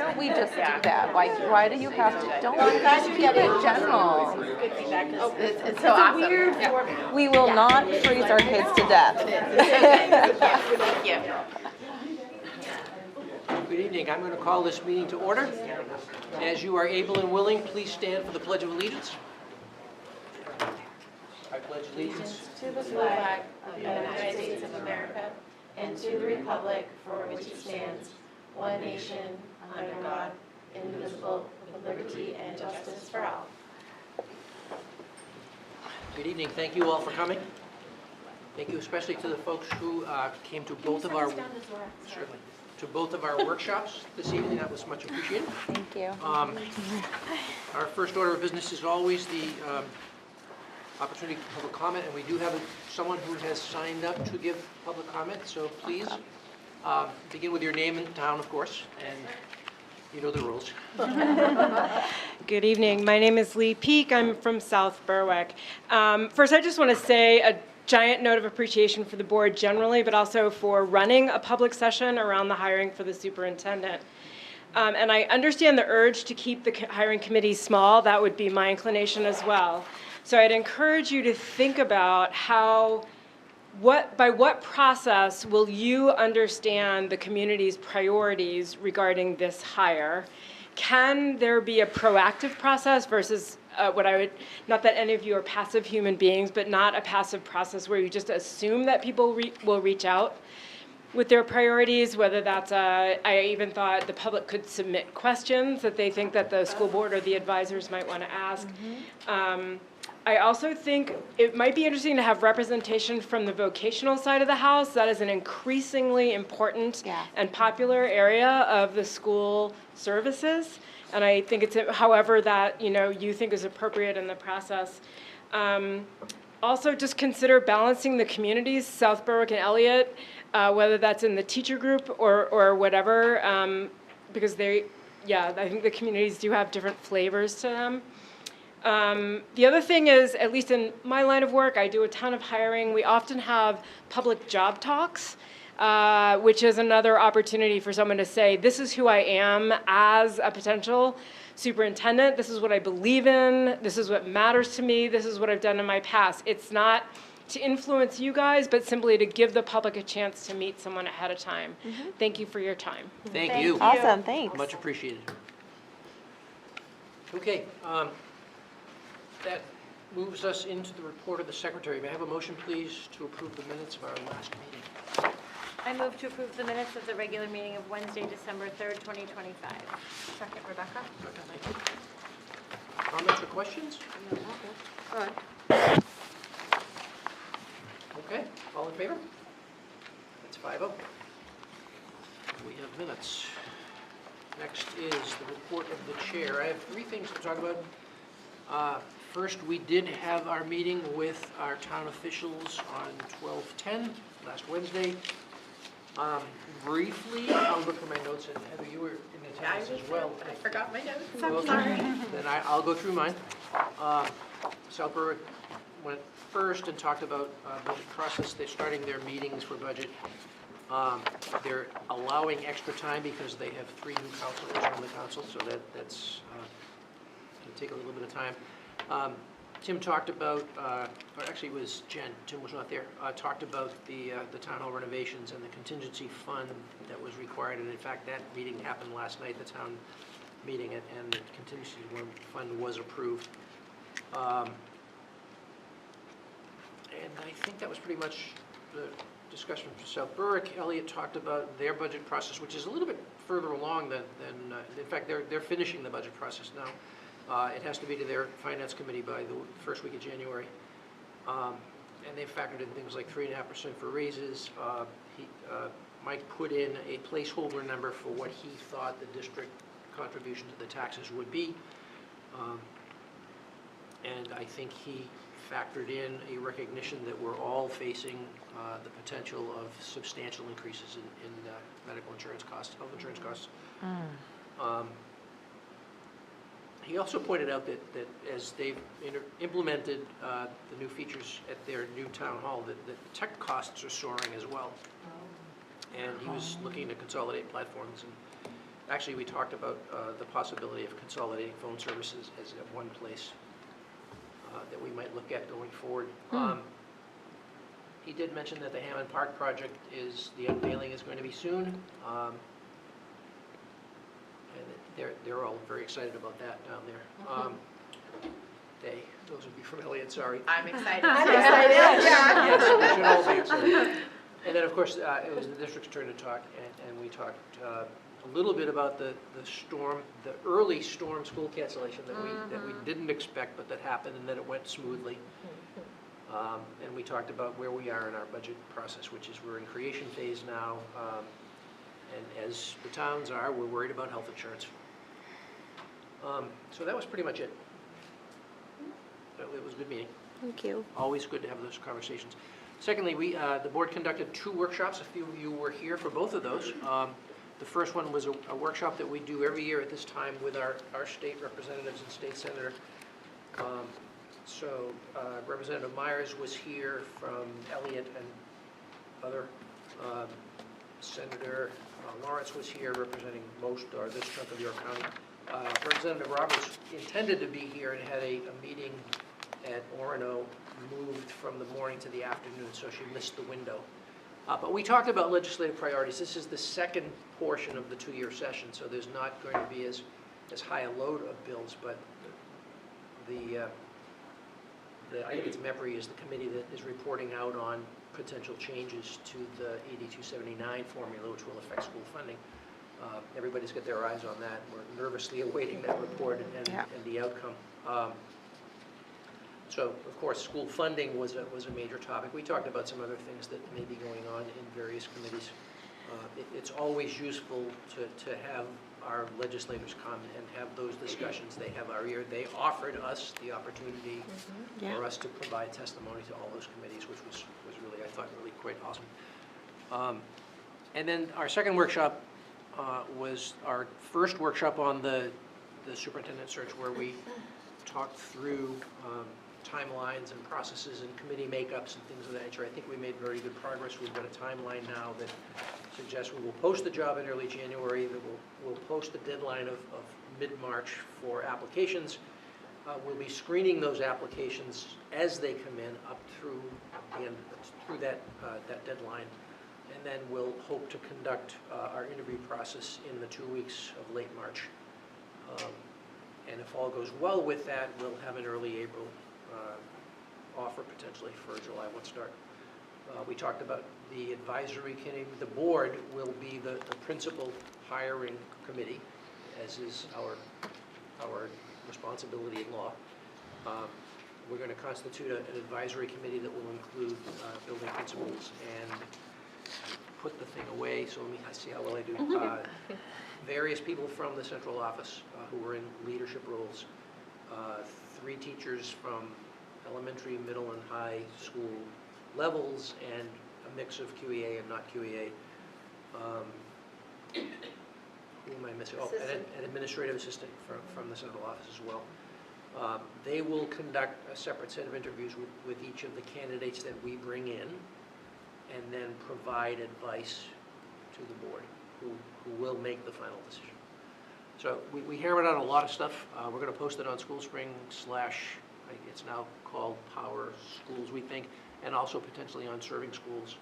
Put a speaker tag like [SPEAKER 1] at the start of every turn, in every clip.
[SPEAKER 1] don't we just do that? Why do you have to? Don't we just keep it general?
[SPEAKER 2] It's so awesome.
[SPEAKER 1] We will not freeze our kids to death.
[SPEAKER 2] Thank you.
[SPEAKER 3] Good evening. I'm going to call this meeting to order. As you are able and willing, please stand for the Pledge of Allegiance. I pledge allegiance
[SPEAKER 2] To the flag of the United States of America and to the republic for which it stands, one nation, under God, indivisible, with liberty and justice for all.
[SPEAKER 3] Good evening. Thank you all for coming. Thank you especially to the folks who came to both of our workshops this evening. That was much appreciated.
[SPEAKER 1] Thank you.
[SPEAKER 3] Our first order of business is always the opportunity for public comment, and we do have someone who has signed up to give public comment, so please begin with your name and town, of course, and you know the rules.
[SPEAKER 4] Good evening. My name is Lee Peak. I'm from South Berwick. First, I just want to say a giant note of appreciation for the board generally, but also for running a public session around the hiring for the superintendent. And I understand the urge to keep the hiring committee small. That would be my inclination as well. So I'd encourage you to think about by what process will you understand the community's priorities regarding this hire? Can there be a proactive process versus not that any of you are passive human beings, but not a passive process where you just assume that people will reach out with their priorities, whether that's, I even thought the public could submit questions that they think that the school board or the advisors might want to ask. I also think it might be interesting to have representation from the vocational side of the house. That is an increasingly important and popular area of the school services. And I think it's however that you think is appropriate in the process. Also, just consider balancing the communities, South Berwick and Elliott, whether that's in the teacher group or whatever, because I think the communities do have different flavors to them. The other thing is, at least in my line of work, I do a ton of hiring. We often have public job talks, which is another opportunity for someone to say, this is who I am as a potential superintendent. This is what I believe in. This is what matters to me. This is what I've done in my past. It's not to influence you guys, but simply to give the public a chance to meet someone ahead of time. Thank you for your time.
[SPEAKER 3] Thank you.
[SPEAKER 1] Awesome, thanks.
[SPEAKER 3] Much appreciated. Okay, that moves us into the report of the secretary. May I have a motion, please, to approve the minutes of our last meeting?
[SPEAKER 5] I move to approve the minutes of the regular meeting of Wednesday, December 3rd, 2025. Second, Rebecca.
[SPEAKER 3] Thank you. Comments or questions? Okay, all in favor? That's 5-0. We have minutes. Next is the report of the chair. I have 3 things to talk about. First, we did have our meeting with our town officials on 12/10, last Wednesday. Briefly, I'll look for my notes, and Heather, you were in attendance as well.
[SPEAKER 2] I forgot my notes.
[SPEAKER 3] Well,
[SPEAKER 2] I'm sorry.
[SPEAKER 3] Then I'll go through mine. South Berwick went first and talked about budget process. They're starting their meetings for budget. They're allowing extra time because they have 3 new counselors on the council, so that's going to take a little bit of time. Tim talked about, or actually it was Jen, Tim was not there, talked about the town hall renovations and the contingency fund that was required, and in fact that meeting happened last night, the town meeting, and the contingency fund was approved. And I think that was pretty much the discussion for South Berwick. Elliott talked about their budget process, which is a little bit further along than in fact they're finishing the budget process now. It has to be to their finance committee by the first week of January. And they've factored in things like 3.5% for raises. Mike put in a placeholder number for what he thought the district contribution to the taxes would be. And I think he factored in a recognition that we're all facing the potential of substantial increases in medical insurance costs, health insurance costs. He also pointed out that as they've implemented the new features at their new town hall, that tech costs are soaring as well. And he was looking to consolidate platforms Actually, we talked about the possibility of consolidating phone services as at one place that we might look at going forward. He did mention that the Hammond Park project the unveiling is going to be soon. And they're all very excited about that down there. Those of you from Elliott, sorry.
[SPEAKER 1] I'm excited.
[SPEAKER 2] I'm excited, yeah.
[SPEAKER 3] Yes, we should all be excited. And then, of course, it was the district's turn to talk, and we talked a little bit about the early storm school cancellation that we didn't expect, but that happened, and that it went smoothly. And we talked about where we are in our budget process, which is we're in creation phase now, and as the towns are, we're worried about health insurance. So that was pretty much it. It was a good meeting.
[SPEAKER 2] Thank you.
[SPEAKER 3] Always good to have those conversations. Secondly, the board conducted 2 workshops. A few of you were here for both of those. The first one was a workshop that we do every year at this time with our state representatives and state senator. So Representative Myers was here from Elliott and other. Senator Lawrence was here representing most or this chunk of York County. Representative Roberts intended to be here and had a meeting at Orono moved from the morning to the afternoon, so she missed the window. But we talked about legislative priorities. This is the second portion of the 2-year session, so there's not going to be as high a load of bills, but I think it's MEPRI is the committee that is reporting out on potential changes to the AB 279 formula, which will affect school funding. Everybody's got their eyes on that. We're nervously awaiting that report and the outcome. So, of course, school funding was a major topic. We talked about some other things that may be going on in various committees. It's always useful to have our legislators come and have those discussions. They have our ear. They offered us the opportunity for us to provide testimony to all those committees, which was really, I thought, really quite awesome. And then our second workshop was our first workshop on the superintendent search, where we talked through timelines and processes and committee makeups and things of that nature. I think we made very good progress. We've got a timeline now that suggests we will post the job in early January, that we'll post the deadline of mid-March for applications. We'll be screening those applications as they come in up through the end, through that deadline. And then we'll hope to conduct our interview process in the 2 weeks of late March. And if all goes well with that, we'll have an early April offer potentially for a July 1 start. We talked about the advisory committee. The board will be the principal hiring committee, as is our responsibility in law. We're going to constitute an advisory committee that will include building principals and put the thing away, so let me see how well I do. Various people from the central office who are in leadership roles, 3 teachers from elementary, middle, and high school levels, and a mix of QEA and not QEA. Who am I missing? Oh, an administrative assistant from the central office as well. They will conduct a separate set of interviews with each of the candidates that we bring in, and then provide advice to the board, who will make the final decision. So we hammered out a lot of stuff. We're going to post it on SchoolSpring / it's now called Power Schools, we think, and also potentially on Serving Schools.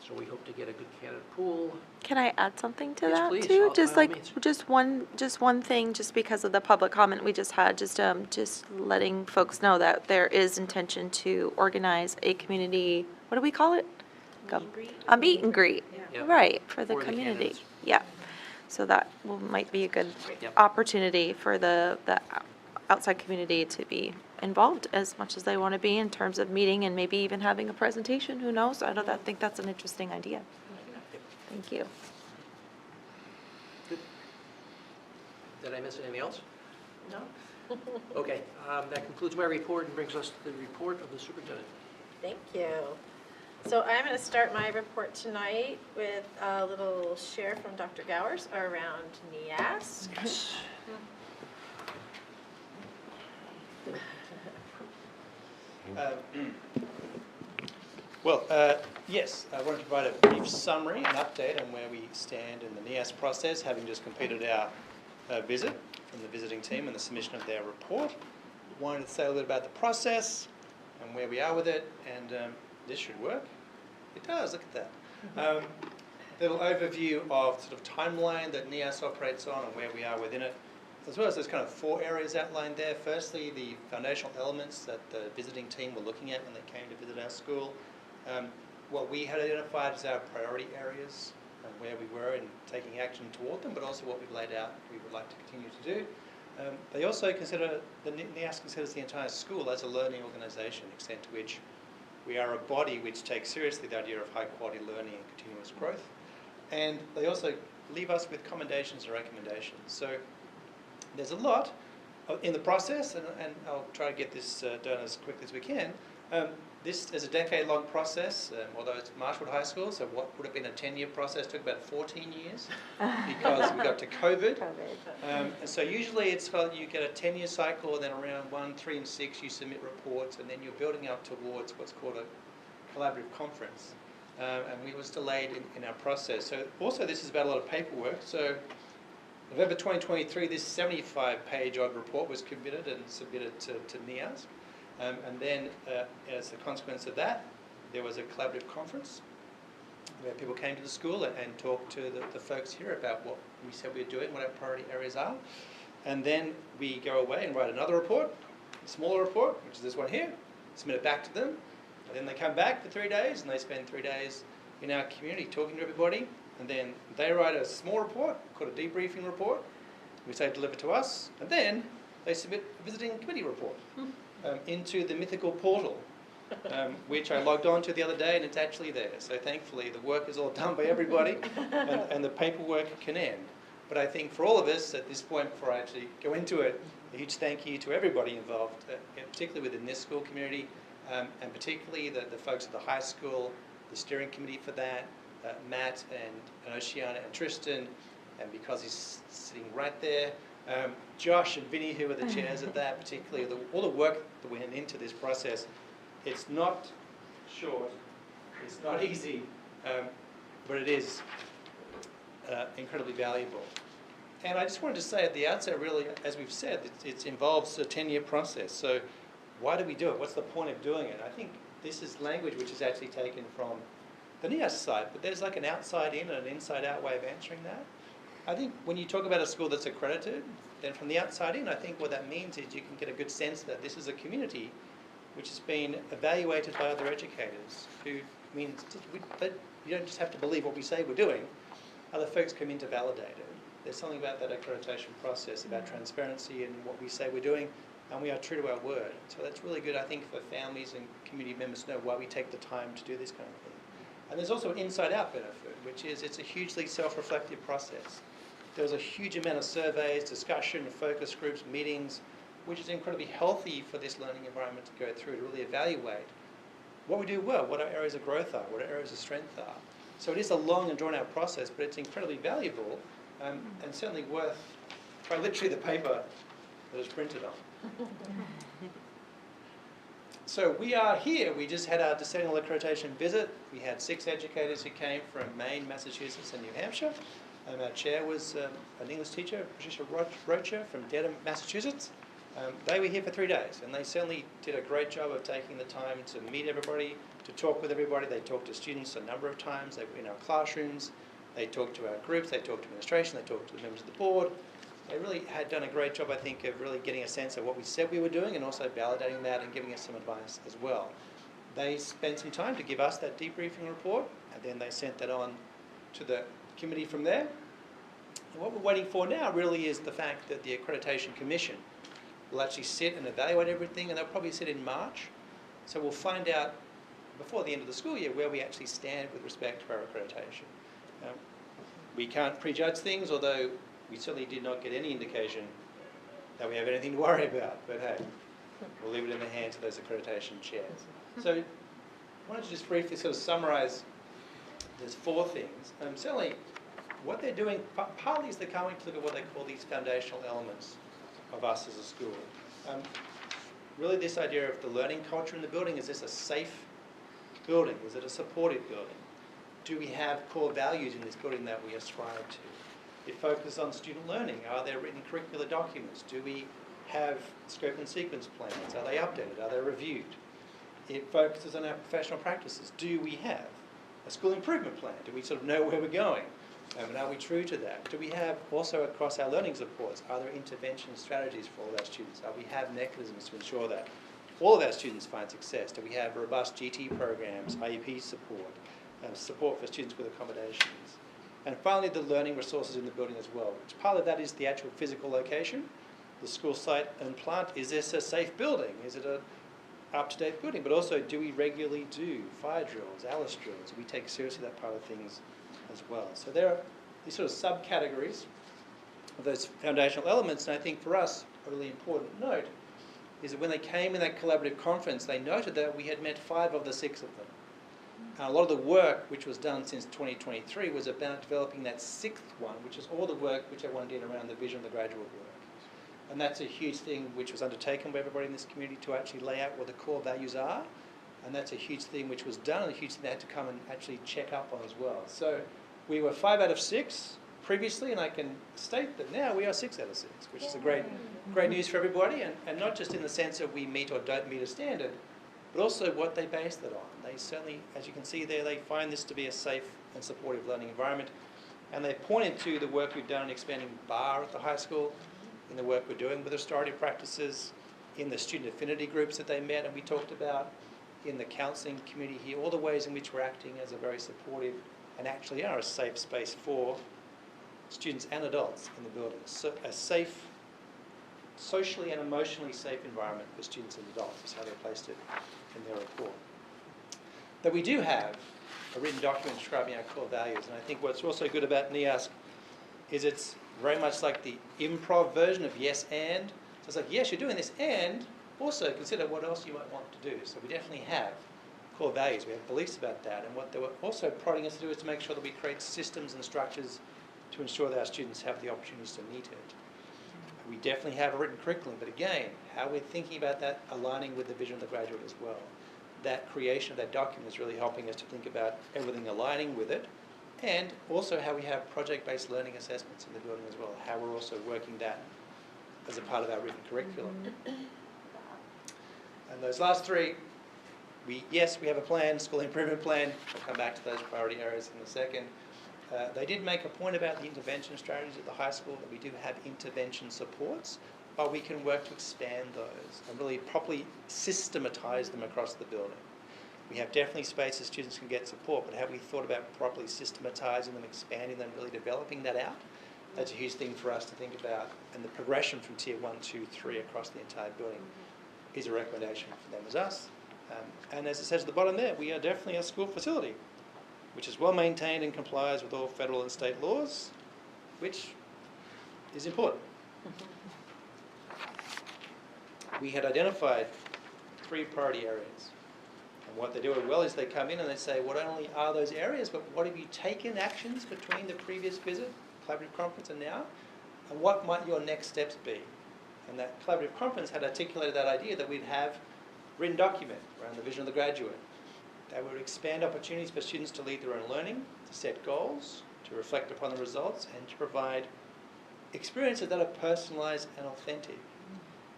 [SPEAKER 3] So we hope to get a good candidate pool.
[SPEAKER 6] Can I add something to
[SPEAKER 3] Yes,
[SPEAKER 6] that
[SPEAKER 3] please,
[SPEAKER 6] too?
[SPEAKER 3] by
[SPEAKER 6] Just
[SPEAKER 3] all
[SPEAKER 6] like
[SPEAKER 3] means.
[SPEAKER 6] just one thing, just because of the public comment we just had, just letting folks know that there is intention to organize a community. What do we call it? A meet and greet,
[SPEAKER 3] Yeah.
[SPEAKER 6] right, for the
[SPEAKER 3] For the
[SPEAKER 6] community.
[SPEAKER 3] candidates.
[SPEAKER 6] Yeah, so that might be a good
[SPEAKER 3] Yep.
[SPEAKER 6] opportunity for the outside community to be involved as much as they want to be in terms of meeting and maybe even having a presentation. Who knows? I think that's an interesting idea. Thank you.
[SPEAKER 3] Good. Did I miss anything else?
[SPEAKER 2] No?
[SPEAKER 3] Okay, that concludes my report and brings us to the report of the superintendent.
[SPEAKER 2] Thank you. So I'm going to start my report tonight with a little share from Dr. Gowers around NEASC.
[SPEAKER 3] Yes.
[SPEAKER 7] Well, yes, I want to provide a brief summary and update on where we stand in the NEAS process, having just completed our visit from the visiting team and the submission of their report. Wanted to say a little about the process and where we are with it, and this should work. It does, look at that. Little overview of sort of timeline that NEAS operates on and where we are within it, as well as there's kind of 4 areas outlined there. Firstly, the foundational elements that the visiting team were looking at when they came to visit our school. What we had identified as our priority areas and where we were in taking action toward them, but also what we've laid out we would like to continue to do. They also consider, the NEAS considers the entire school as a learning organisation, extent to which we are a body which takes seriously the idea of high quality learning and continuous growth. And they also leave us with commendations and recommendations. So there's a lot in the process, and I'll try to get this done as quickly as we can. This is a decade-long process, although it's Marshwood High School, so what would have been a 10-year process took about 14 years because we got to COVID. And so usually it's you get a 10-year cycle, and then around 1, 3, and 6 you submit reports, and then you're building up towards what's called a collaborative conference. And we was delayed in our process. So also this is about a lot of paperwork. So November 2023, this 75-page odd report was committed and submitted to NEAS. And then, as a consequence of that, there was a collaborative conference where people came to the school and talked to the folks here about what we said we were doing, what our priority areas are. And then we go away and write another report, a smaller report, which is this one here, submit it back to them. And then they come back for 3 days, and they spend 3 days in our community talking to everybody. And then they write a small report called a debriefing report, which they deliver to us. And then they submit a visiting committee report. Into the mythical portal, which I logged on to the other day, and it's actually there. So thankfully the work is all done by everybody, and the paperwork can end. But I think for all of us at this point, before I actually go into it, a huge thank you to everybody involved, particularly within this school community, and particularly the folks at the high school, the steering committee for that, Matt and Oceana and Tristan, and because he's sitting right there, Josh and Vinny, who are the chairs of that, particularly all the work that went into this process. It's not short, it's not easy, but it is incredibly valuable. And I just wanted to say at the outset, really, as we've said, it involves a 10-year process. So why do we do it? What's the point of doing it? I think this is language which is actually taken from the NEAS side, but there's like an outside in and an inside out way of answering that. I think when you talk about a school that's accredited, then from the outside in, I think what that means is you can get a good sense that this is a community which has been evaluated by other educators, who means you don't just have to believe what we say we're doing. Other folks come in to validate it. There's something about that accreditation process, about transparency and what we say we're doing, and we are true to our word. So that's really good, I think, for families and community members to know why we take the time to do this kind of thing. And there's also an inside-out benefit, which is it's a hugely self-reflective process. There was a huge amount of surveys, discussion, focus groups, meetings, which is incredibly healthy for this learning environment to go through, to really evaluate what we do well, what our areas of growth are, what our areas of strength are. So it is a long and drawn-out process, but it's incredibly valuable and certainly worth quite literally the paper that it's printed on. So we are here. We just had our decennial accreditation visit. We had 6 educators who came from Maine, Massachusetts, and New Hampshire. Our chair was an English teacher, Patricia Rocha from Dedham, Massachusetts. They were here for 3 days, and they certainly did a great job of taking the time to meet everybody, to talk with everybody. They talked to students a number of times. They were in our classrooms. They talked to our groups. They talked to administration. They talked to the members of the board. They really had done a great job, I think, of really getting a sense of what we said we were doing and also validating that and giving us some advice as well. They spent some time to give us that debriefing report, and then they sent that on to the committee from there. And what we're waiting for now really is the fact that the Accreditation Commission will actually sit and evaluate everything, and they'll probably sit in March. So we'll find out before the end of the school year where we actually stand with respect to our accreditation. We can't prejudge things, although we certainly did not get any indication that we have anything to worry about. But hey, we'll leave it in the hands of those accreditation chairs. So I wanted to just briefly sort of summarize. There's 4 things. Certainly what they're doing, partly is they're coming to look at what they call these foundational elements of us as a school. Really this idea of the learning culture in the building. Is this a safe building? Is it a supportive building? Do we have core values in this building that we ascribe to? It focuses on student learning. Are there written curricular documents? Do we have scope and sequence plans? Are they updated? Are they reviewed? It focuses on our professional practices. Do we have a school improvement plan? Do we sort of know where we're going? And are we true to that? Do we have also across our learning supports, are there intervention strategies for all our students? Are we have mechanisms to ensure that all of our students find success? Do we have robust GT programs, IEP support, support for students with accommodations? And finally, the learning resources in the building as well, which part of that is the actual physical location, the school site and plant. Is this a safe building? Is it a up-to-date building? But also, do we regularly do fire drills, ALICE drills? Do we take seriously that part of things as well? So there are these sort of subcategories of those foundational elements, and I think for us, a really important note is that when they came in that collaborative conference, they noted that we had met 5 of the 6 of them. And a lot of the work which was done since 2023 was about developing that 6th one, which is all the work which everyone did around the vision of the graduate work. And that's a huge thing which was undertaken by everybody in this community to actually lay out what the core values are. And that's a huge thing which was done, and a huge thing they had to come and actually check up on as well. So we were 5 out of 6 previously, and I can state that now we are 6 out of 6, which is a great news for everybody, and not just in the sense that we meet or don't meet a standard, but also what they based it on. They certainly, as you can see there, they find this to be a safe and supportive learning environment. And they pointed to the work we've done in expanding BAR at the high school, in the work we're doing with restorative practices, in the student affinity groups that they met and we talked about, in the counselling community here, all the ways in which we're acting as a very supportive and actually are a safe space for students and adults in the building. So a safe, socially and emotionally safe environment for students and adults is how they placed it in their report. That we do have a written document describing our core values, and I think what's also good about NEASC is it's very much like the improv version of yes and. So it's like, yes, you're doing this, and also consider what else you might want to do. So we definitely have core values. We have beliefs about that. And what they were also prodding us to do is to make sure that we create systems and structures to ensure that our students have the opportunities to meet it. We definitely have a written curriculum, but again, how we're thinking about that aligning with the vision of the graduate as well. That creation of that document is really helping us to think about everything aligning with it, and also how we have project-based learning assessments in the building as well, how we're also working that as a part of our written curriculum. And those last 3, yes, we have a plan, school improvement plan. I'll come back to those priority areas in a second. They did make a point about the intervention strategies at the high school, that we do have intervention supports, but we can work to expand those and really properly systematise them across the building. We have definitely spaces students can get support, but have we thought about properly systematising them, expanding them, really developing that out? That's a huge thing for us to think about, and the progression from Tier 1, 2, 3 across the entire building is a recommendation for them as us. And as it says at the bottom there, we are definitely a school facility, which is well maintained and complies with all federal and state laws, which is important. We had identified 3 priority areas. And what they do well is they come in and they say, what only are those areas, but what have you taken actions between the previous visit, collaborative conference, and now? And what might your next steps be? And that collaborative conference had articulated that idea that we'd have written document around the vision of the graduate, that would expand opportunities for students to lead their own learning, to set goals, to reflect upon the results, and to provide experiences that are personalised and authentic.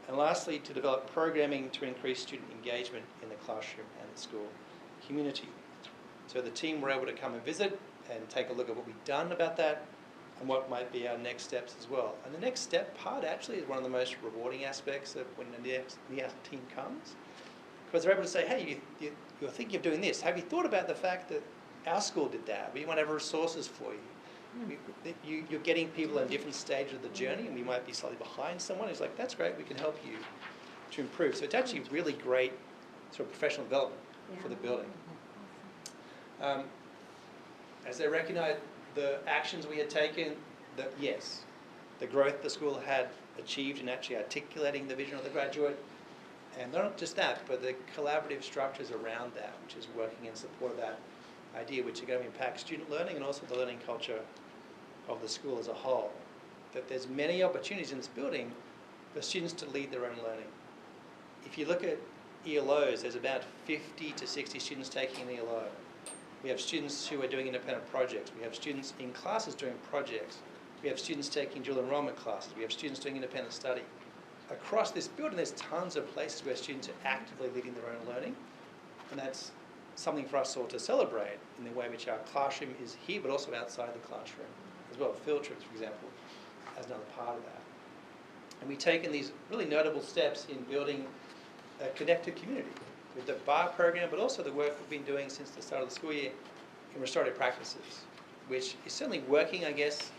[SPEAKER 7] And lastly, to develop programming to increase student engagement in the classroom and the school community. So the team were able to come and visit and take a look at what we've done about that and what might be our next steps as well. And the next step part actually is one of the most rewarding aspects of when the NEASC team comes, because they're able to say, hey, you're thinking of doing this. Have you thought about the fact that our school did that? We might have resources for you. You're getting people in different stages of the journey, and we might be slightly behind someone. It's like, that's great, we can help you to improve. So it's actually really great sort of professional development for the building. As they recognize the actions we had taken, that yes, the growth the school had achieved in actually articulating the vision of the graduate, and not just that, but the collaborative structures around that, which is working in support of that idea, which are going to impact student learning and also the learning culture of the school as a whole. That there's many opportunities in this building for students to lead their own learning. If you look at ELOs, there's about 50 to 60 students taking an ELO. We have students who are doing independent projects. We have students in classes doing projects. We have students taking dual enrollment classes. We have students doing independent study. Across this building, there's tons of places where students are actively leading their own learning, and that's something for us all to celebrate in the way in which our classroom is here, but also outside the classroom as well. Field trips, for example, as another part of that. And we've taken these really notable steps in building a connected community with the BAR program, but also the work we've been doing since the start of the school year in restorative practices, which is certainly working, I guess,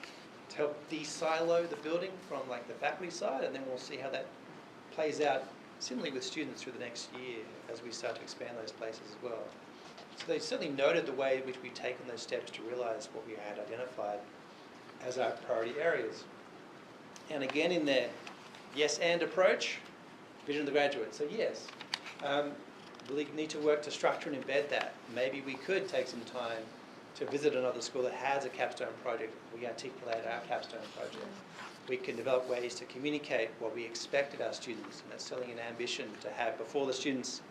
[SPEAKER 7] to help de-silo the building from like the faculty side, and then we'll see how that plays out similarly with students through the next year as we start to expand those places as well. So they certainly noted the way in which we've taken those steps to realise what we had identified as our priority areas. And again, in their yes and approach, vision of the graduate. So yes, really need to work to structure and embed that. Maybe we could take some time to visit another school that has a capstone project. We articulate our capstone project. We can develop ways to communicate what we expect of our students, and that's certainly an ambition to have before the students,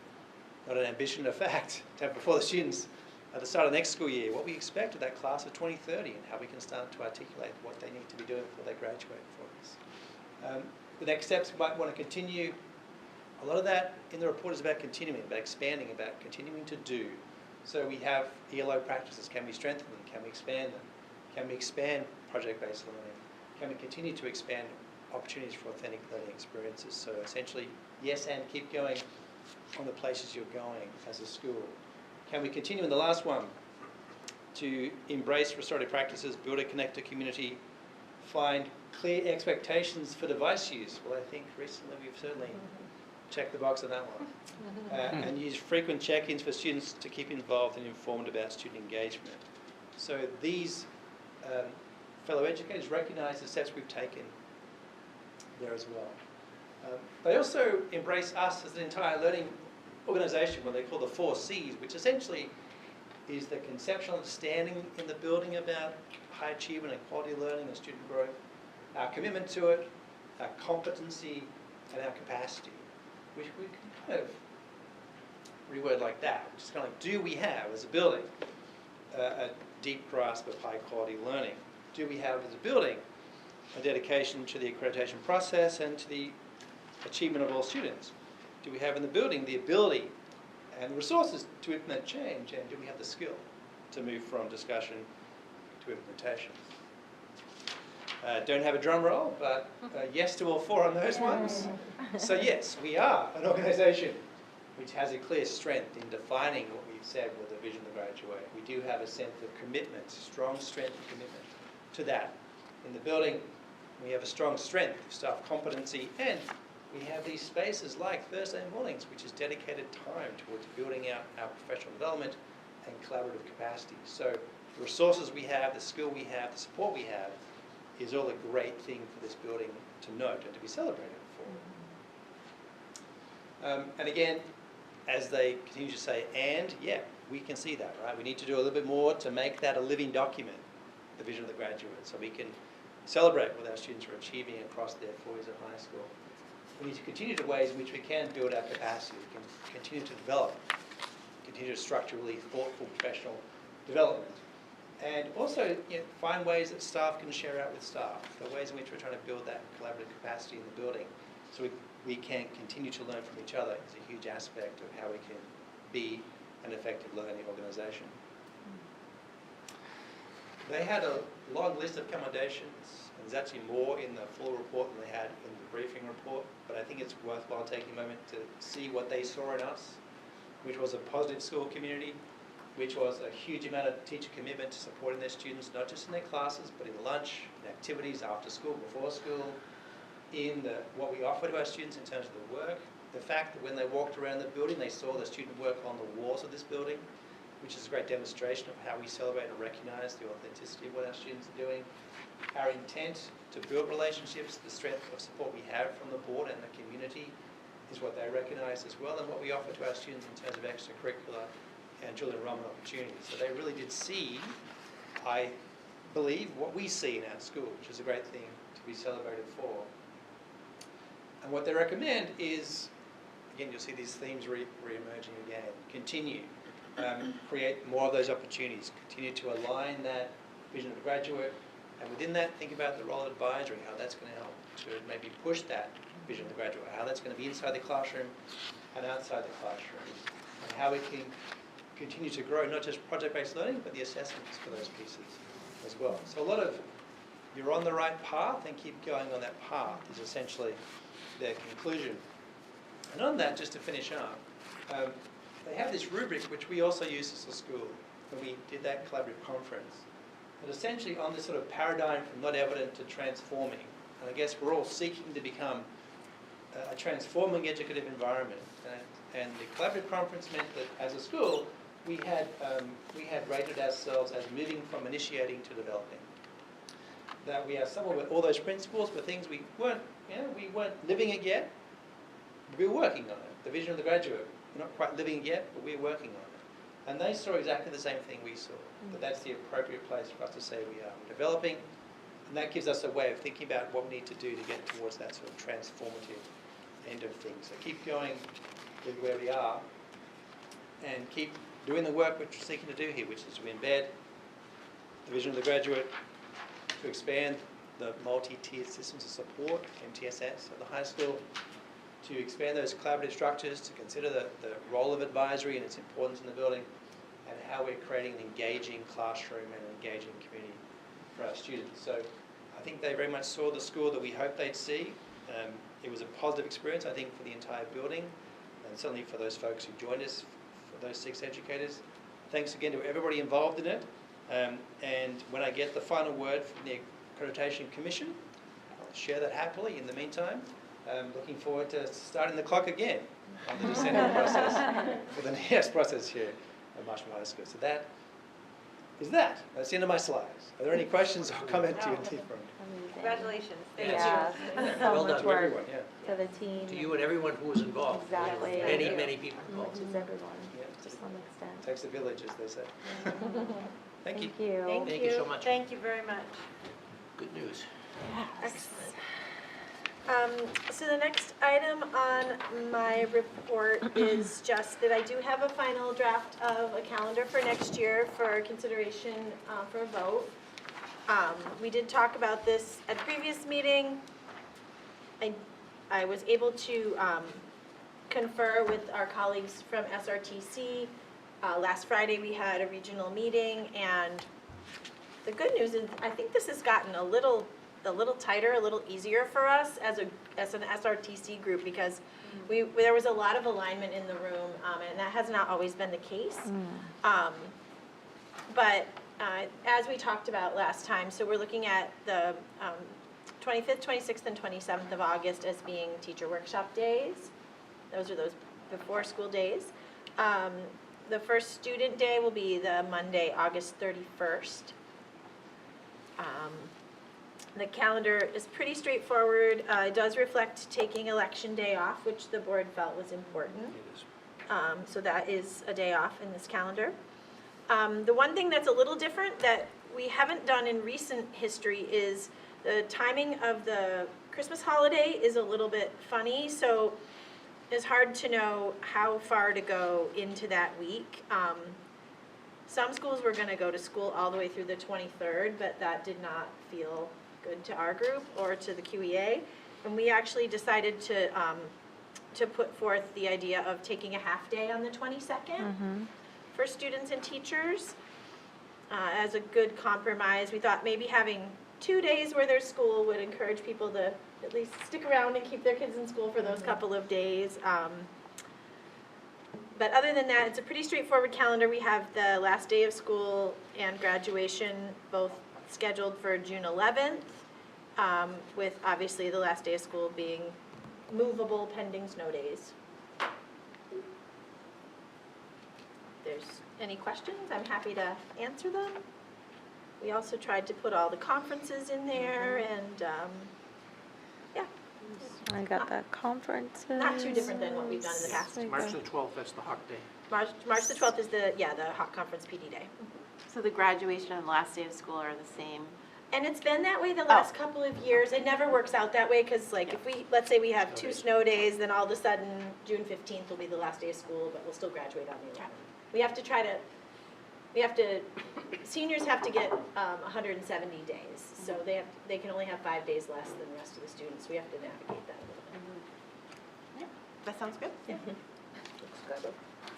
[SPEAKER 7] not an ambition, a fact, to have before the students at the start of the next school year, what we expect of that class of 2030 and how we can start to articulate what they need to be doing before they graduate for us. The next steps we might want to continue. A lot of that in the report is about continuing, about expanding, about continuing to do. So we have ELO practices. Can we strengthen them? Can we expand them? Can we expand project-based learning? Can we continue to expand opportunities for authentic learning experiences? So essentially, yes, and keep going on the places you're going as a school. Can we continue in the last one to embrace restorative practices, build a connected community, find clear expectations for device use? Well, I think recently we've certainly checked the box on that one. And use frequent check-ins for students to keep involved and informed about student engagement. So these fellow educators recognise the steps we've taken there as well. They also embrace us as an entire learning organisation, what they call the 4 Cs, which essentially is the conceptual understanding in the building about high achievement and quality learning and student growth, our commitment to it, our competency, and our capacity, which we can kind of reword like that, which is kind of like, do we have as a building a deep grasp of high quality learning? Do we have as a building a dedication to the accreditation process and to the achievement of all students? Do we have in the building the ability and the resources to implement change, and do we have the skill to move from discussion to implementation? Don't have a drum roll, but yes to all 4 on those ones. So yes, we are an organisation which has a clear strength in defining what we've said with the vision of the graduate. We do have a sense of commitment, strong strength and commitment to that. In the building, we have a strong strength of staff competency, and we have these spaces like Thursday mornings, which is dedicated time towards building out our professional development and collaborative capacity. So the resources we have, the skill we have, the support we have, is all a great thing for this building to note and to be celebrated for. And again, as they continue to say, and yeah, we can see that, right? We need to do a little bit more to make that a living document, the vision of the graduate, so we can celebrate what our students are achieving across their 4 years of high school. We need to continue to ways in which we can build our capacity, we can continue to develop, continue to structure really thoughtful professional development. And also find ways that staff can share out with staff, the ways in which we're trying to build that collaborative capacity in the building so we can continue to learn from each other is a huge aspect of how we can be an effective learning organisation. They had a long list of recommendations, and there's actually more in the full report than they had in the briefing report, but I think it's worthwhile taking a moment to see what they saw in us, which was a positive school community, which was a huge amount of teacher commitment to supporting their students, not just in their classes, but in lunch, in activities, after school, before school, in what we offer to our students in terms of the work. The fact that when they walked around the building, they saw the student work on the walls of this building, which is a great demonstration of how we celebrate and recognise the authenticity of what our students are doing. Our intent to build relationships, the strength of support we have from the board and the community is what they recognise as well, and what we offer to our students in terms of extracurricular and dual enrollment opportunities. So they really did see, I believe, what we see in our school, which is a great thing to be celebrated for. And what they recommend is, again, you'll see these themes re-emerging again. Continue, create more of those opportunities, continue to align that vision of the graduate, and within that, think about the role of advisory, how that's going to help to maybe push that vision of the graduate, how that's going to be inside the classroom and outside the classroom, and how we can continue to grow not just project-based learning, but the assessments for those pieces as well. So a lot of, you're on the right path and keep going on that path is essentially their conclusion. And on that, just to finish up, they have this rubric which we also use as a school when we did that collaborative conference. But essentially on this sort of paradigm from not evident to transforming, and I guess we're all seeking to become a transforming educative environment. And the collaborative conference meant that as a school, we had rated ourselves as moving from initiating to developing. That we are someone with all those principles, but things we weren't living it yet. We were working on it. The vision of the graduate, we're not quite living it yet, but we're working on it. And they saw exactly the same thing we saw. That that's the appropriate place for us to say we are developing. And that gives us a way of thinking about what we need to do to get towards that sort of transformative end of things. So keep going with where we are and keep doing the work which we're seeking to do here, which is to embed the vision of the graduate, to expand the multi-tiered systems of support, MTSS, at the high school, to expand those collaborative structures, to consider the role of advisory and its importance in the building, and how we're creating an engaging classroom and an engaging community for our students. So I think they very much saw the school that we hoped they'd see. It was a positive experience, I think, for the entire building, and certainly for those folks who joined us, for those 6 educators. Thanks again to everybody involved in it. And when I get the final word from the Accreditation Commission, I'll share that happily. In the meantime, looking forward to starting the clock again on the descending process for the NEAS process here at Marshall High School. So that is that. That's the end of my slides. Are there any questions or comments you need from?
[SPEAKER 5] Congratulations. Thank
[SPEAKER 6] Yeah,
[SPEAKER 5] you.
[SPEAKER 6] so
[SPEAKER 3] Well
[SPEAKER 6] much
[SPEAKER 3] done.
[SPEAKER 6] work
[SPEAKER 7] Everyone, yeah.
[SPEAKER 6] to the team.
[SPEAKER 3] To you and everyone who was involved.
[SPEAKER 6] Exactly.
[SPEAKER 3] Many, many people involved.
[SPEAKER 6] Which is everyone,
[SPEAKER 7] Yeah.
[SPEAKER 6] to some extent.
[SPEAKER 7] Takes a village, as they say. Thank you.
[SPEAKER 6] Thank you.
[SPEAKER 3] Thank you so much.
[SPEAKER 5] Thank you very much.
[SPEAKER 3] Good news.
[SPEAKER 2] Excellent. So the next item on my report is just that I do have a final draft of a calendar for next year for consideration for a vote. We did talk about this at a previous meeting. I was able to confer with our colleagues from SRTC. Last Friday we had a regional meeting, and the good news is I think this has gotten a little tighter, a little easier for us as an SRTC group, because there was a lot of alignment in the room, and that has not always been the case. But as we talked about last time, so we're looking at the 25th, 26th, and 27th of August as being teacher workshop days. Those are those before school days. The first student day will be the Monday, August 31st. The calendar is pretty straightforward. It does reflect taking election day off, which the board felt was important.
[SPEAKER 3] It is.
[SPEAKER 2] So that is a day off in this calendar. The one thing that's a little different that we haven't done in recent history is the timing of the Christmas holiday is a little bit funny, so it's hard to know how far to go into that week. Some schools were going to go to school all the way through the 23rd, but that did not feel good to our group or to the QEA. And we actually decided to put forth the idea of taking a half day on the 22nd for students and teachers as a good compromise. We thought maybe having 2 days where there's school would encourage people to at least stick around and keep their kids in school for those couple of days. But other than that, it's a pretty straightforward calendar. We have the last day of school and graduation both scheduled for June 11th, with obviously the last day of school being movable pending snow days. If there's any questions, I'm happy to answer them. We also tried to put all the conferences in there, and yeah.
[SPEAKER 6] I got the conferences.
[SPEAKER 2] Not too different than what we've done in the past.
[SPEAKER 3] March the 12th, that's the Hawk Day.
[SPEAKER 2] March the 12th is the Hawk Conference PD Day.
[SPEAKER 8] So the graduation and last day of school are the same
[SPEAKER 2] And it's been that way the last couple of years. It never works out that way, because like if we, let's say we have 2 snow days, then all of a sudden June 15th will be the last day of school, but we'll still graduate on the 11th. Seniors have to get 170 days, so they can only have 5 days less than the rest of the students. We have to navigate that a little bit.
[SPEAKER 8] That sounds good.
[SPEAKER 2] Yeah.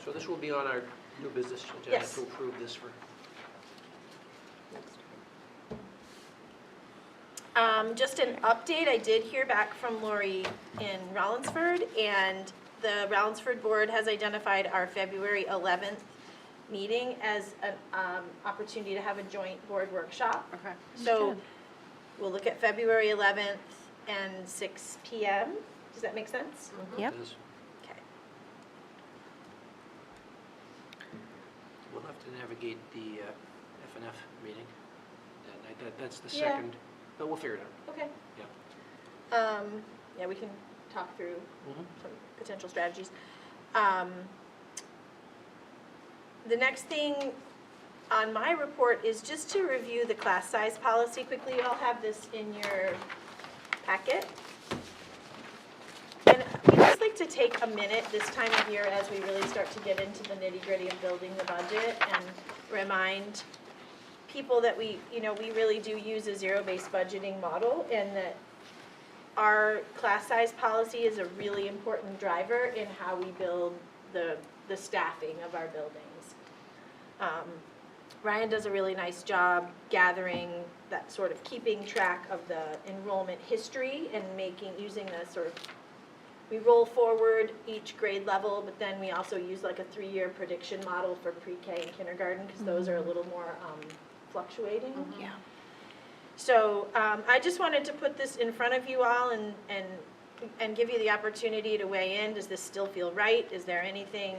[SPEAKER 3] So this will be on our new business agenda
[SPEAKER 2] Yes.
[SPEAKER 3] to approve this for,
[SPEAKER 2] Just an update, I did hear back from Lori in Rollinsford, and the Rollinsford Board has identified our February 11th meeting as an opportunity to have a joint board workshop.
[SPEAKER 8] Okay.
[SPEAKER 2] So we'll look at February 11th and 6 PM. Does that make sense?
[SPEAKER 6] Yep.
[SPEAKER 3] this.
[SPEAKER 2] Okay.
[SPEAKER 3] We'll have to navigate the F&F meeting. That's the
[SPEAKER 2] Yeah.
[SPEAKER 3] second, but we'll figure it out.
[SPEAKER 2] Okay.
[SPEAKER 3] Yeah.
[SPEAKER 2] Yeah, we can talk through
[SPEAKER 3] Mhm.
[SPEAKER 2] some potential strategies. The next thing on my report is just to review the class size policy quickly. You all have this in your packet. And we just like to take a minute this time of year as we really start to get into the nitty-gritty of building the budget and remind people that we really do use a zero-based budgeting model, and that our class size policy is a really important driver in how we build the staffing of our buildings. Ryan does a really nice job gathering that sort of keeping track of the enrollment history and using the sort of, we roll forward each grade level, but then we also use like a 3-year prediction model for pre-K and kindergarten, because those are a little more fluctuating.
[SPEAKER 6] Yeah.
[SPEAKER 2] So I just wanted to put this in front of you all and give you the opportunity to weigh in. Does this still feel right? Is there anything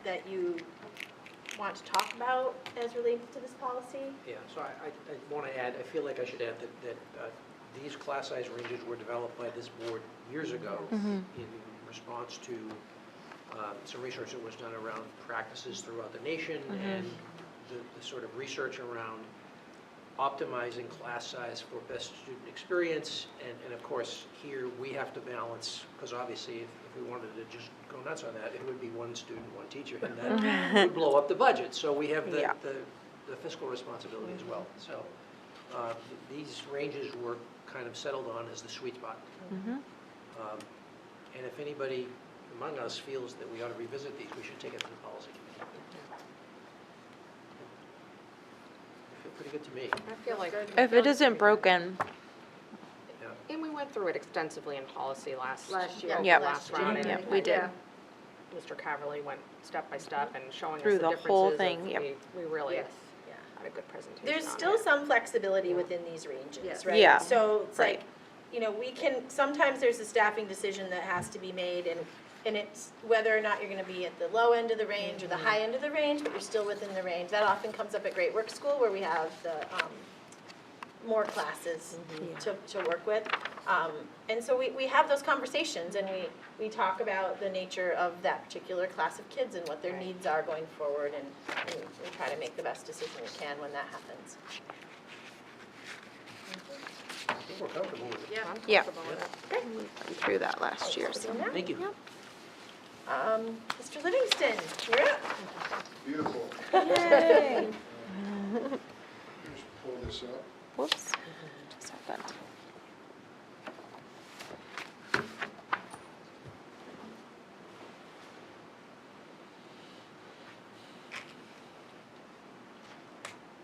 [SPEAKER 2] that you want to talk about as relates to this policy?
[SPEAKER 3] Yeah, so I want to add, I feel like I should add that these class size ranges were developed by this board years ago in response to some research that was done around practices throughout the nation and the sort of research around optimizing class size for best student experience. And of course, here we have to balance, because obviously if we wanted to just go nuts on that, it would be one student, one teacher, and that would blow up the budget. So we have the fiscal responsibility as well. So these ranges were kind of settled on as the sweet spot. And if anybody among us feels that we ought to revisit these, we should take it to the policy committee. They feel pretty good to me.
[SPEAKER 1] I feel like,
[SPEAKER 6] If it isn't broken,
[SPEAKER 1] and we went through it extensively in policy last year.
[SPEAKER 6] Yeah.
[SPEAKER 1] Last round.
[SPEAKER 6] Yeah,
[SPEAKER 1] and
[SPEAKER 6] we did.
[SPEAKER 1] Mr. Caverly went step by step and showing us
[SPEAKER 6] Through
[SPEAKER 1] the
[SPEAKER 6] the
[SPEAKER 1] differences.
[SPEAKER 6] whole
[SPEAKER 1] of-
[SPEAKER 6] thing, yep.
[SPEAKER 1] We really
[SPEAKER 2] Yes.
[SPEAKER 1] had a good presentation
[SPEAKER 2] There's
[SPEAKER 1] on
[SPEAKER 2] still
[SPEAKER 1] it.
[SPEAKER 2] some flexibility within these ranges, right?
[SPEAKER 6] Yeah.
[SPEAKER 2] So it's
[SPEAKER 6] Right.
[SPEAKER 2] like, we can, sometimes there's a staffing decision that has to be made, and it's whether or not you're gonna be at the low end of the range or the high end of the range, but you're still within the range. That often comes up at Great Work School, where we have the, more classes to work with. And so we have those conversations, and we talk about the nature of that particular class of kids and what their needs are going forward, and we try to make the best decision we can when that happens.
[SPEAKER 3] I think we're comfortable with it.
[SPEAKER 1] I'm
[SPEAKER 6] Yeah.
[SPEAKER 1] comfortable with it.
[SPEAKER 6] we went through that last year, so.
[SPEAKER 3] Thank you.
[SPEAKER 2] Mr. Livingston, you're up.
[SPEAKER 9] Beautiful.
[SPEAKER 2] Yay.
[SPEAKER 9] Just pull this up.
[SPEAKER 6] Whoops, just happened.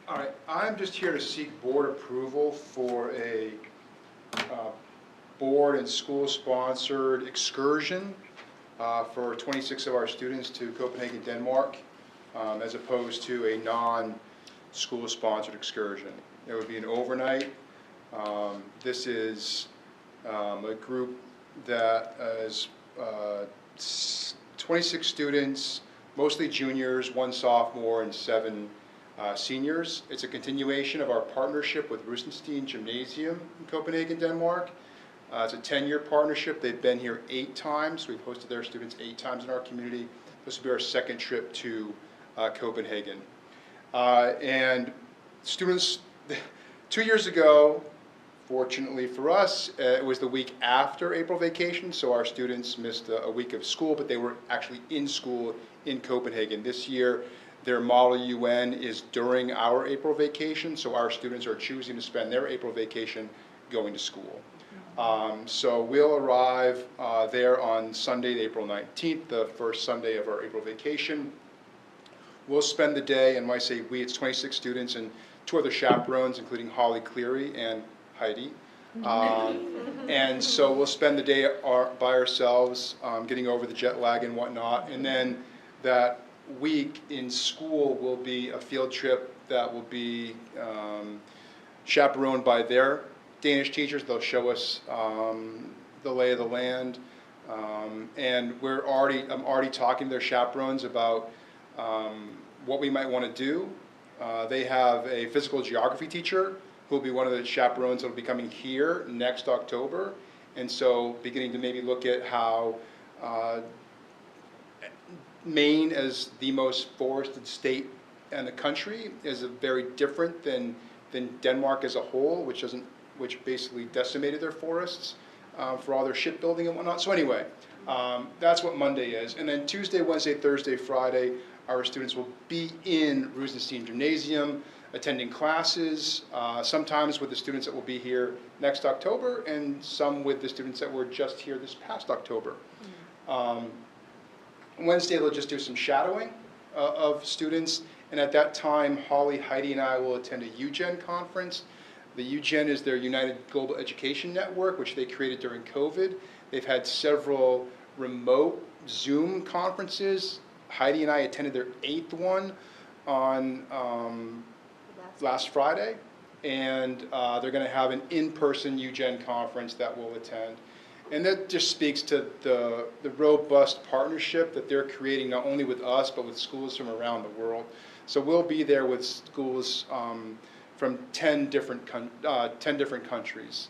[SPEAKER 9] All right, I'm just here to seek board approval for a board and school-sponsored excursion for 26 of our students to Copenhagen, Denmark, as opposed to a non-school-sponsored excursion. It would be an overnight. This is a group that is 26 students, mostly juniors, 1 sophomore, and 7 seniors. It's a continuation of our partnership with Rustenstein Gymnasium in Copenhagen, Denmark. It's a 10-year partnership. They've been here 8 times. We've hosted their students 8 times in our community. This will be our second trip to Copenhagen. And students, 2 years ago, fortunately for us, it was the week after April vacation, so our students missed a week of school, but they were actually in school in Copenhagen. This year, their Model UN is during our April vacation, so our students are choosing to spend their April vacation going to school. So we'll arrive there on Sunday, April 19th, the first Sunday of our April vacation. We'll spend the day, and when I say we, it's 26 students and 2 other chaperones, including Holly Cleary and Heidi. And so we'll spend the day by ourselves, getting over the jet lag and whatnot. And then that week in school will be a field trip that will be chaperoned by their Danish teachers. They'll show us the lay of the land. And I'm already talking to their chaperones about what we might want to do. They have a physical geography teacher who will be one of the chaperones that will be coming here next October. And so beginning to maybe look at how Maine, as the most forested state in the country, is very different than Denmark as a whole, which basically decimated their forests for all their shipbuilding and whatnot. So anyway, that's what Monday is. And then Tuesday, Wednesday, Thursday, Friday, our students will be in Rusenstein Gymnasium, attending classes, sometimes with the students that will be here next October, and some with the students that were just here this past October. Wednesday, they'll just do some shadowing of students, and at that time, Holly, Heidi, and I will attend a UGen conference. The UGen is their United Global Education Network, which they created during COVID. They've had several remote Zoom conferences. Heidi and I attended their 8th one on last Friday, and they're going to have an in-person UGen conference that we'll attend. And that just speaks to the robust partnership that they're creating, not only with us, but with schools from around the world. So we'll be there with schools from 10 different countries.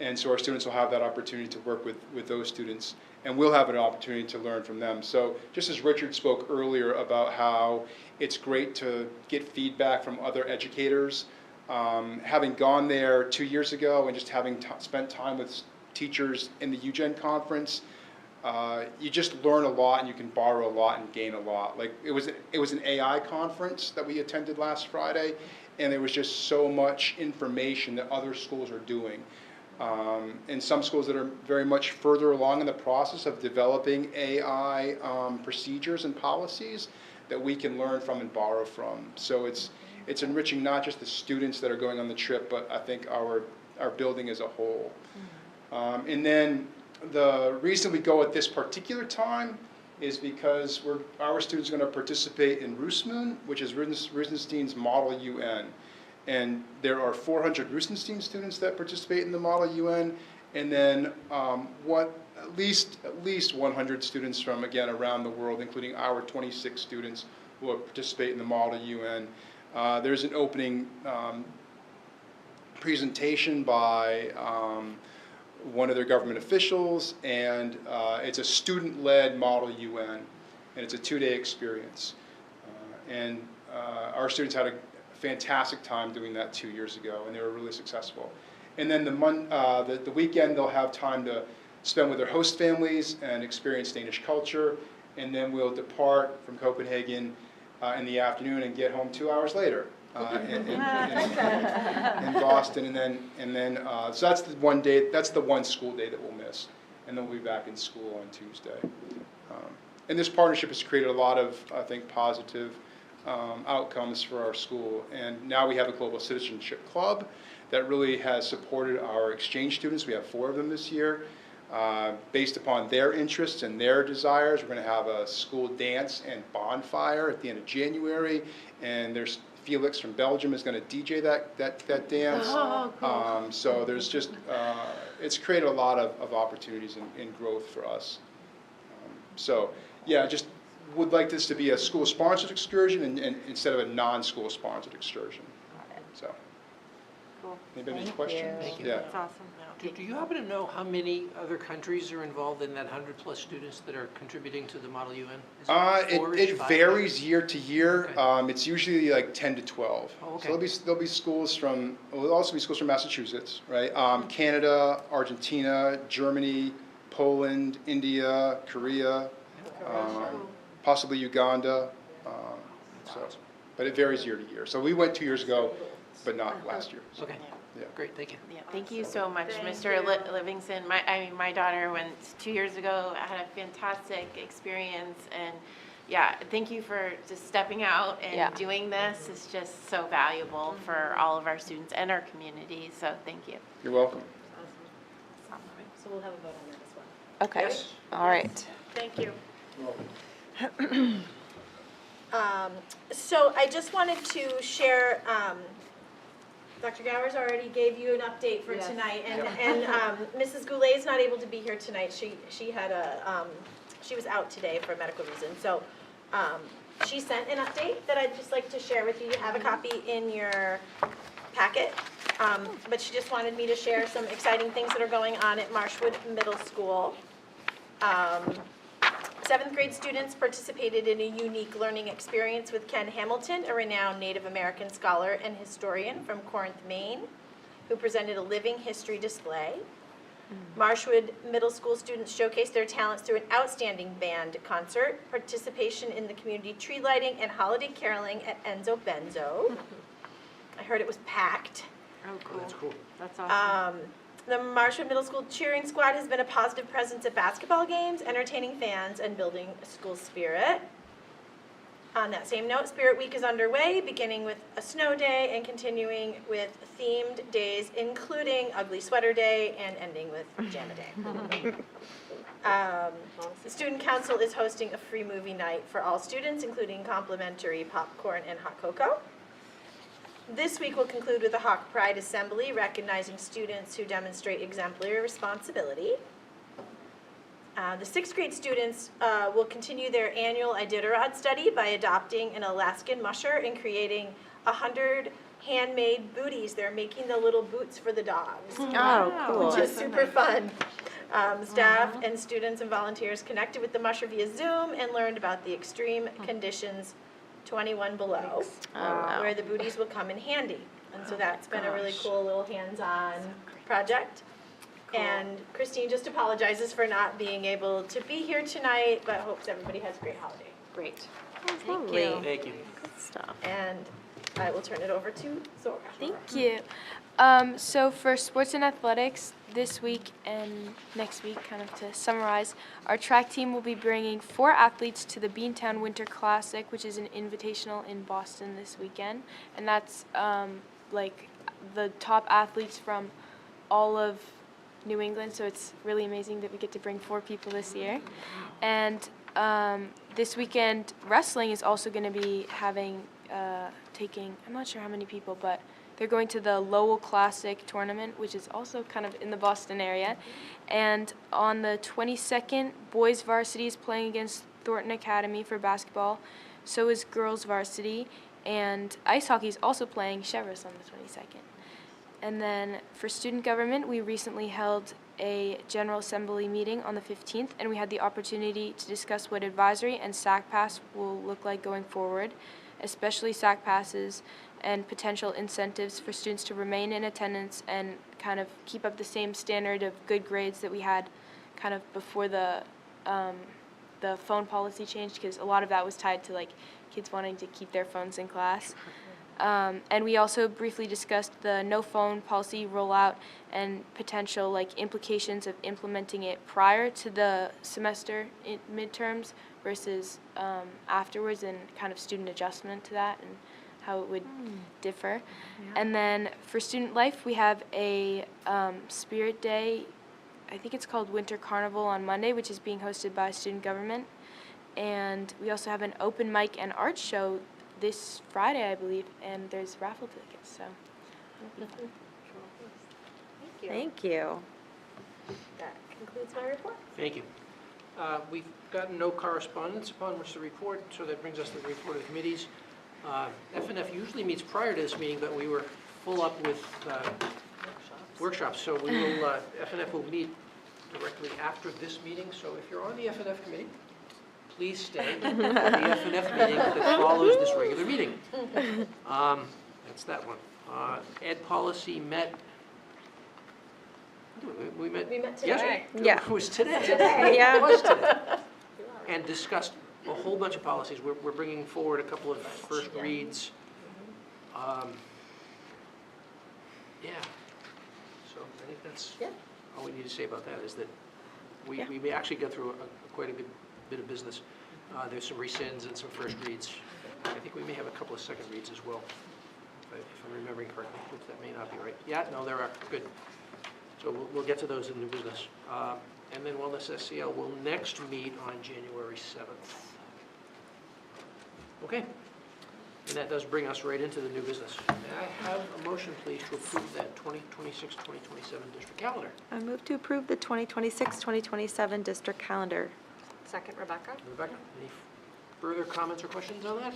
[SPEAKER 9] And so our students will have that opportunity to work with those students, and we'll have an opportunity to learn from them. So just as Richard spoke earlier about how it's great to get feedback from other educators, having gone there 2 years ago and just having spent time with teachers in the UGen conference, you just learn a lot and you can borrow a lot and gain a lot. Like it was an AI conference that we attended last Friday, and there was just so much information that other schools are doing. And some schools that are very much further along in the process of developing AI procedures and policies that we can learn from and borrow from. So it's enriching not just the students that are going on the trip, but I think our building as a whole. And then the reason we go at this particular time is because our students are going to participate in Roosmoon, which is Rusenstein's Model UN. And there are 400 Rusenstein students that participate in the Model UN, and then at least 100 students from, again, around the world, including our 26 students who will participate in the Model UN. There's an opening presentation by one of their government officials, and it's a student-led Model UN, and it's a 2-day experience. And our students had a fantastic time doing that 2 years ago, and they were really successful. And then the weekend, they'll have time to spend with their host families and experience Danish culture, and then we'll depart from Copenhagen in the afternoon and get home 2 hours later in Boston, and then so that's the one day. That's the one school day that we'll miss, and then we'll be back in school on Tuesday. And this partnership has created a lot of, I think, positive outcomes for our school. And now we have a Global Citizenship Club that really has supported our exchange students. We have 4 of them this year. Based upon their interests and their desires, we're going to have a school dance and bonfire at the end of January. And there's Felix from Belgium is going to DJ that dance.
[SPEAKER 5] Oh, cool.
[SPEAKER 9] So there's just, it's created a lot of opportunities and growth for us. So yeah, just would like this to be a school-sponsored excursion and instead of a non-school-sponsored excursion. So.
[SPEAKER 5] Cool.
[SPEAKER 9] Anybody have any questions?
[SPEAKER 3] Thank you.
[SPEAKER 9] Yeah.
[SPEAKER 5] That's awesome.
[SPEAKER 3] Do you happen to know how many other countries are involved in that 100-plus students that are contributing to the Model UN? Is four-ish,
[SPEAKER 9] It
[SPEAKER 3] five-ish?
[SPEAKER 9] varies year to year.
[SPEAKER 3] Okay.
[SPEAKER 9] It's usually like 10 to 12.
[SPEAKER 3] Oh, okay.
[SPEAKER 9] So there'll be schools from, there'll also be schools from Massachusetts, right? Canada, Argentina, Germany, Poland, India, Korea, possibly Uganda. But it varies year to year. So we went 2 years ago, but not last year. So,
[SPEAKER 3] Okay,
[SPEAKER 9] yeah.
[SPEAKER 3] great, thank you.
[SPEAKER 2] Yeah, thank you so much,
[SPEAKER 5] Thank
[SPEAKER 2] Mr.
[SPEAKER 5] you.
[SPEAKER 2] Livingston. My daughter went 2 years ago, had a fantastic experience, and yeah, thank you for just stepping out
[SPEAKER 6] Yeah.
[SPEAKER 2] and doing this. It's just so valuable for all of our students and our community, so thank you.
[SPEAKER 9] You're welcome.
[SPEAKER 5] So we'll have a vote on that as well.
[SPEAKER 6] Okay,
[SPEAKER 3] Yes.
[SPEAKER 6] all right.
[SPEAKER 5] Thank you.
[SPEAKER 9] You're welcome.
[SPEAKER 8] So I just wanted to share, Dr. Gowers already gave you an update for
[SPEAKER 5] Yes.
[SPEAKER 8] tonight, and Mrs. Goulet is not able to be here tonight. She had she was out today for a medical reason. So she sent an update that I'd just like to share with you. You have a copy in your packet, but she just wanted me to share some exciting things that are going on at Marshwood Middle School. 7th grade students participated in a unique learning experience with Ken Hamilton, a renowned Native American scholar and historian from Corinth, Maine, who presented a living history display. Marshwood Middle School students showcased their talents through an outstanding band concert, participation in the community tree lighting, and holiday caroling at Enzo Benzo. I heard it was packed.
[SPEAKER 5] Oh, cool.
[SPEAKER 3] That's cool.
[SPEAKER 5] That's awesome.
[SPEAKER 8] The Marshwood Middle School cheering squad has been a positive presence at basketball games, entertaining fans and building school spirit. On that same note, Spirit Week is underway, beginning with a snow day and continuing with themed days, including Ugly Sweater Day and ending with Pajama Day. The Student Council is hosting a free movie night for all students, including complimentary popcorn and hot cocoa. This week will conclude with a Hawk Pride Assembly, recognizing students who demonstrate exemplary responsibility. The 6th grade students will continue their annual Iditarod study by adopting an Alaskan musher and creating 100 handmade booties. They're making the little boots for the dogs.
[SPEAKER 6] Oh, cool.
[SPEAKER 8] Which is super fun. Staff and students and volunteers connected with the musher via Zoom and learned about the extreme conditions 21 below,
[SPEAKER 6] Oh, wow.
[SPEAKER 8] where the booties will come in handy. And so that's been a really cool little hands-on project. And Christine just apologizes for not being able to be here tonight, but hopes everybody has a great holiday.
[SPEAKER 5] Great.
[SPEAKER 6] Thank you.
[SPEAKER 3] Thank you.
[SPEAKER 6] Good stuff.
[SPEAKER 8] And I will turn it over to Zora.
[SPEAKER 10] Thank you. So for sports and athletics, this week and next week, kind of to summarize, our track team will be bringing 4 athletes to the Beantown Winter Classic, which is an invitational in Boston this weekend. And that's like the top athletes from all of New England, so it's really amazing that we get to bring 4 people this year. And this weekend, wrestling is also going to be having, taking, I'm not sure how many people, but they're going to the Lowell Classic tournament, which is also kind of in the Boston area. And on the 22nd, boys varsity is playing against Thornton Academy for basketball. So is girls varsity. And ice hockey is also playing Cheverus on the 22nd. And then for student government, we recently held a General Assembly meeting on the 15th, and we had the opportunity to discuss what advisory and SAC Pass will look like going forward, especially SAC Passes and potential incentives for students to remain in attendance and kind of keep up the same standard of good grades that we had kind of before the phone policy changed, because a lot of that was tied to like kids wanting to keep their phones in class. And we also briefly discussed the no phone policy rollout and potential like implications of implementing it prior to the semester midterms versus afterwards, and kind of student adjustment to that and how it would differ. And then for student life, we have a Spirit Day, I think it's called Winter Carnival on Monday, which is being hosted by student government. And we also have an open mic and art show this Friday, I believe, and there's raffle tickets, so it'll be fun.
[SPEAKER 6] Thank you.
[SPEAKER 8] That concludes my report.
[SPEAKER 3] Thank you. We've gotten no correspondence upon which to report, so that brings us to the report of committees. FNF usually meets prior to this meeting, but we were full up with workshops, so we will, FNF will meet directly after this meeting, so if you're on the FNF committee, please stay for the FNF meeting that follows this regular meeting. That's that one. Ed policy met, we met
[SPEAKER 8] today.
[SPEAKER 3] yesterday.
[SPEAKER 6] Yeah.
[SPEAKER 3] It was today.
[SPEAKER 6] Yeah.
[SPEAKER 3] It was today. And discussed a whole bunch of policies. We're bringing forward a couple of first reads. Yeah. So I think that's all we need to say about that, is that we may actually go through quite a good bit of business. There's some rescinds and some first reads. I think we may have a couple of second reads as well, if I'm remembering correctly, which that may not be right. Yeah, no, there are. Good. So we'll get to those in new business. And then Wellness SCL will next meet on January 7th. Okay. And that does bring us right into the new business. May I have a motion, please, to approve that 2026-2027 district calendar?
[SPEAKER 6] I move to approve the 2026-2027 district calendar.
[SPEAKER 1] Second, Rebecca?
[SPEAKER 3] Rebecca, any further comments or questions on that?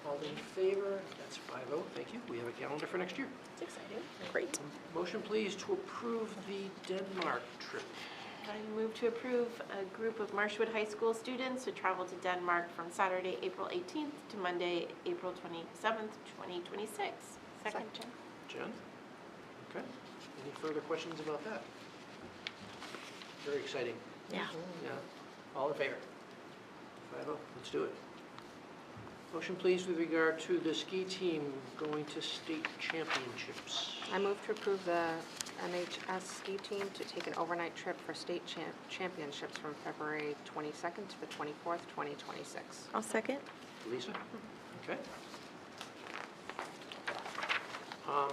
[SPEAKER 3] All in favor? That's 5-0. Thank you. We have a calendar for next year.
[SPEAKER 8] It's exciting.
[SPEAKER 6] Great.
[SPEAKER 3] Motion, please, to approve the Denmark trip.
[SPEAKER 2] I move to approve a group of Marshwood High School students to travel to Denmark from Saturday, April 18th to Monday, April 27th, 2026. Second, Jen.
[SPEAKER 3] Jen? Okay. Any further questions about that? Very exciting.
[SPEAKER 6] Yeah.
[SPEAKER 3] Yeah. All in favor? 5-0. Let's do it. Motion, please, with regard to the ski team going to state championships.
[SPEAKER 1] I move to approve the MHS ski team to take an overnight trip for state championships from February 22nd to the 24th, 2026.
[SPEAKER 6] I'll second.
[SPEAKER 3] Lisa? Okay.
[SPEAKER 8] They'll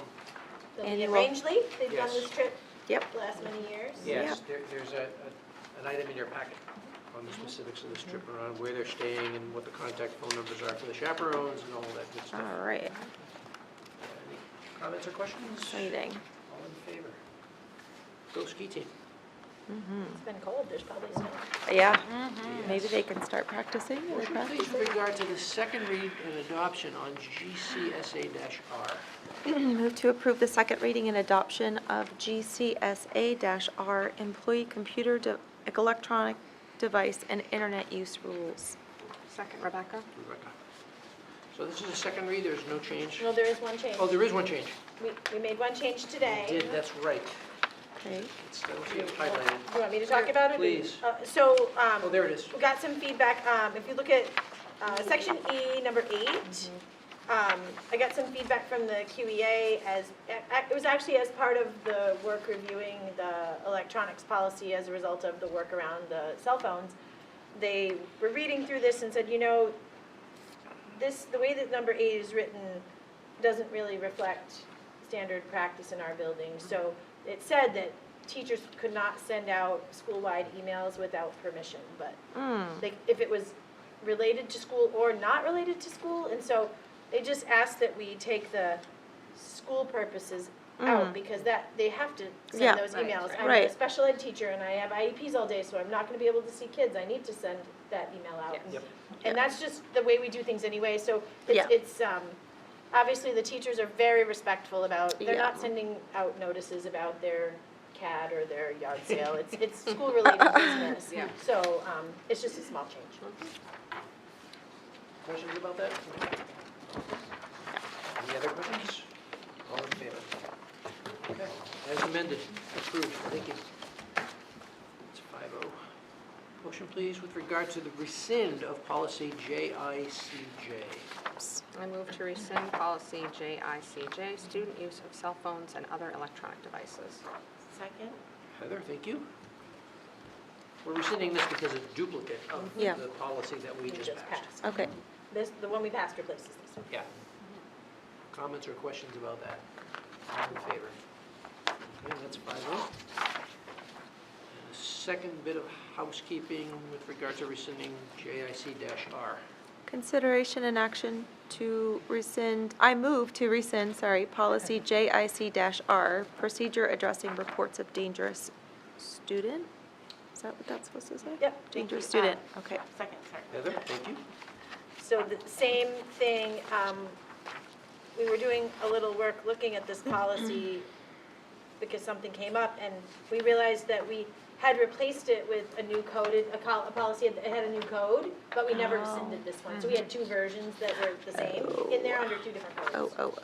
[SPEAKER 8] be at
[SPEAKER 6] Annual.
[SPEAKER 8] Rangeley. They've done
[SPEAKER 3] Yes.
[SPEAKER 8] this trip
[SPEAKER 6] Yep.
[SPEAKER 8] the last many years.
[SPEAKER 3] Yes, there's an item in your packet on the specifics of this trip, around where they're staying and what the contact phone numbers are for the chaperones and all of that good stuff.
[SPEAKER 6] All right.
[SPEAKER 3] Any comments or questions?
[SPEAKER 6] Exciting.
[SPEAKER 3] All in favor? Go ski team.
[SPEAKER 8] It's been cold. There's probably snow.
[SPEAKER 6] Yeah.
[SPEAKER 3] Yes.
[SPEAKER 6] Maybe they can start practicing. Are they
[SPEAKER 3] Motion, please,
[SPEAKER 6] practicing?
[SPEAKER 3] with regard to the second read and adoption on GCSA-R.
[SPEAKER 6] Move to approve the second reading and adoption of GCSA-R Employee Computer Electronic Device and Internet Use Rules.
[SPEAKER 1] Second, Rebecca?
[SPEAKER 3] Rebecca. So this is a second read, there's no change?
[SPEAKER 8] No, there is one change.
[SPEAKER 3] Oh, there is one change.
[SPEAKER 8] We made one change today.
[SPEAKER 3] We did, that's right.
[SPEAKER 6] Okay.
[SPEAKER 3] It's, I don't see it highlighted.
[SPEAKER 8] Do you want me to talk about it?
[SPEAKER 3] Please.
[SPEAKER 8] So,
[SPEAKER 3] Oh, there it is.
[SPEAKER 8] we got some feedback. If you look at section E, number 8, I got some feedback from the QEA it was actually as part of the work reviewing the electronics policy as a result of the work around the cell phones. They were reading through this and said, you know, the way that number 8 is written doesn't really reflect standard practice in our building. So it said that teachers could not send out school-wide emails without permission, but if it was related to school or not related to school, and so they just asked that we take the school purposes out, because that, they have to
[SPEAKER 6] Yeah.
[SPEAKER 8] send those emails. I'm a
[SPEAKER 6] Right.
[SPEAKER 8] special ed teacher and I have IEPs all day, so I'm not gonna be able to see kids, I need to send that email out.
[SPEAKER 3] Yep.
[SPEAKER 8] And that's just the way we do things anyway, so
[SPEAKER 6] Yeah.
[SPEAKER 8] it's obviously the teachers are very respectful about, they're
[SPEAKER 6] Yeah.
[SPEAKER 8] not sending out notices about their CAD or their yard sale, it's school-related business.
[SPEAKER 1] Yeah.
[SPEAKER 8] So, it's just a small change.
[SPEAKER 3] Questions about that? Any other questions? All in favor? Okay, as amended, approved, thank you. It's 5-0. Motion, please, with regard to the rescind of policy JICJ.
[SPEAKER 1] I move to rescind policy JICJ, student use of cell phones and other electronic devices.
[SPEAKER 2] Second.
[SPEAKER 3] Heather, thank you. We're rescinding this because it's duplicate of
[SPEAKER 6] Yeah.
[SPEAKER 3] the policy that we just passed.
[SPEAKER 6] Okay.
[SPEAKER 8] The one we passed replaces this one.
[SPEAKER 3] Yeah. Comments or questions about that? All in favor? Okay, that's 5-0. And the second bit of housekeeping with regard to rescinding JIC-R.
[SPEAKER 6] Consideration and action to rescind, I move to rescind, policy JIC-R, procedure addressing reports of dangerous student? Is that what that's supposed to say?
[SPEAKER 8] Yep.
[SPEAKER 6] Dangerous student, okay.
[SPEAKER 2] Second, sorry.
[SPEAKER 3] Heather, thank you.
[SPEAKER 8] So the same thing, we were doing a little work looking at this policy because something came up, and we realized that we had replaced it with a new coded, a policy that had a new code, but we never rescinded this one. So we had two versions that were the same in there under two different codes.
[SPEAKER 6] Oh.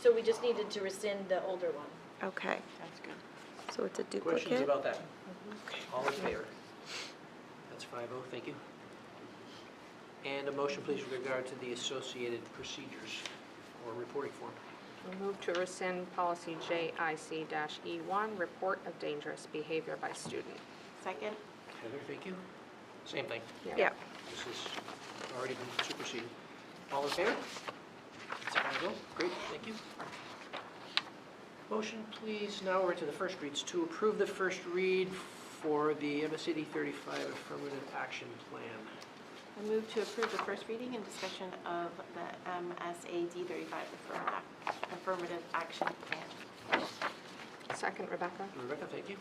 [SPEAKER 8] So we just needed to rescind the older one.
[SPEAKER 6] Okay.
[SPEAKER 3] That's good.
[SPEAKER 6] So it's a
[SPEAKER 3] Questions
[SPEAKER 6] duplicate?
[SPEAKER 3] about that? All in favor? That's 5-0, thank you. And a motion, please, with regard to the associated procedures or reporting form.
[SPEAKER 1] Move to rescind policy JIC-E1, report of dangerous behavior by student.
[SPEAKER 2] Second?
[SPEAKER 3] Heather, thank you. Same thing.
[SPEAKER 6] Yeah.
[SPEAKER 3] This has already been superseded. All in favor? That's 5-0, great, thank you. Motion, please, now we're to the first reads, to approve the first read for the MSAD 35 Affirmative Action Plan.
[SPEAKER 2] I move to approve the first reading and discussion of the MSAD 35 Affirmative Action Plan.
[SPEAKER 1] Second, Rebecca.
[SPEAKER 3] Rebecca, thank you.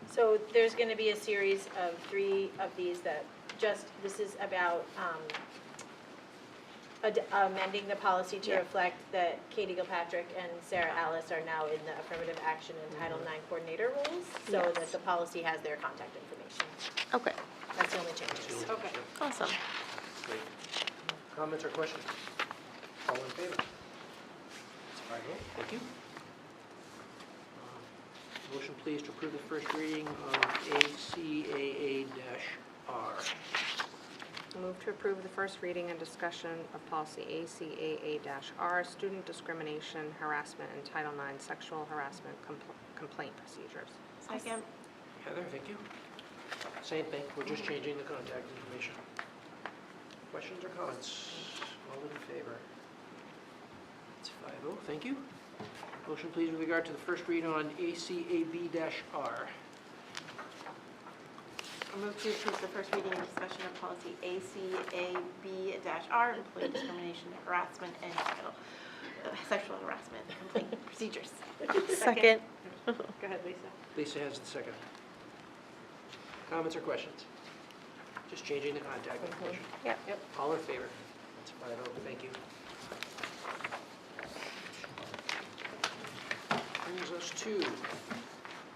[SPEAKER 8] So there's going to be a series of 3 of these that this is about amending the policy to reflect that Katie Gilpatrick and Sarah Alice are now in the affirmative action and Title IX coordinator roles, so that the policy has their contact information.
[SPEAKER 6] Okay,
[SPEAKER 8] That's the only changes.
[SPEAKER 2] Okay.
[SPEAKER 6] awesome.
[SPEAKER 3] Great. Comments or questions? All in favor? That's 5-0, thank you. Motion, please, to approve the first reading of ACAA-R.
[SPEAKER 1] Move to approve the first reading and discussion of policy ACAA-R, student discrimination, harassment, and Title IX sexual harassment complaint procedures.
[SPEAKER 2] Second?
[SPEAKER 3] Heather, thank you. Same thing, we're just changing the contact information. Questions or comments? All in favor? It's 5-0, thank you. Motion, please, with regard to the first read on ACAB-R.
[SPEAKER 2] I move to approve the first reading and discussion of policy ACAB-R, employee discrimination, harassment, and sexual harassment complaint procedures.
[SPEAKER 6] Second.
[SPEAKER 2] Go ahead, Lisa.
[SPEAKER 3] Lisa has the second. Comments or questions? Just changing the contact information.
[SPEAKER 6] Yep.
[SPEAKER 3] All in favor? That's 5-0, thank you. Brings us to,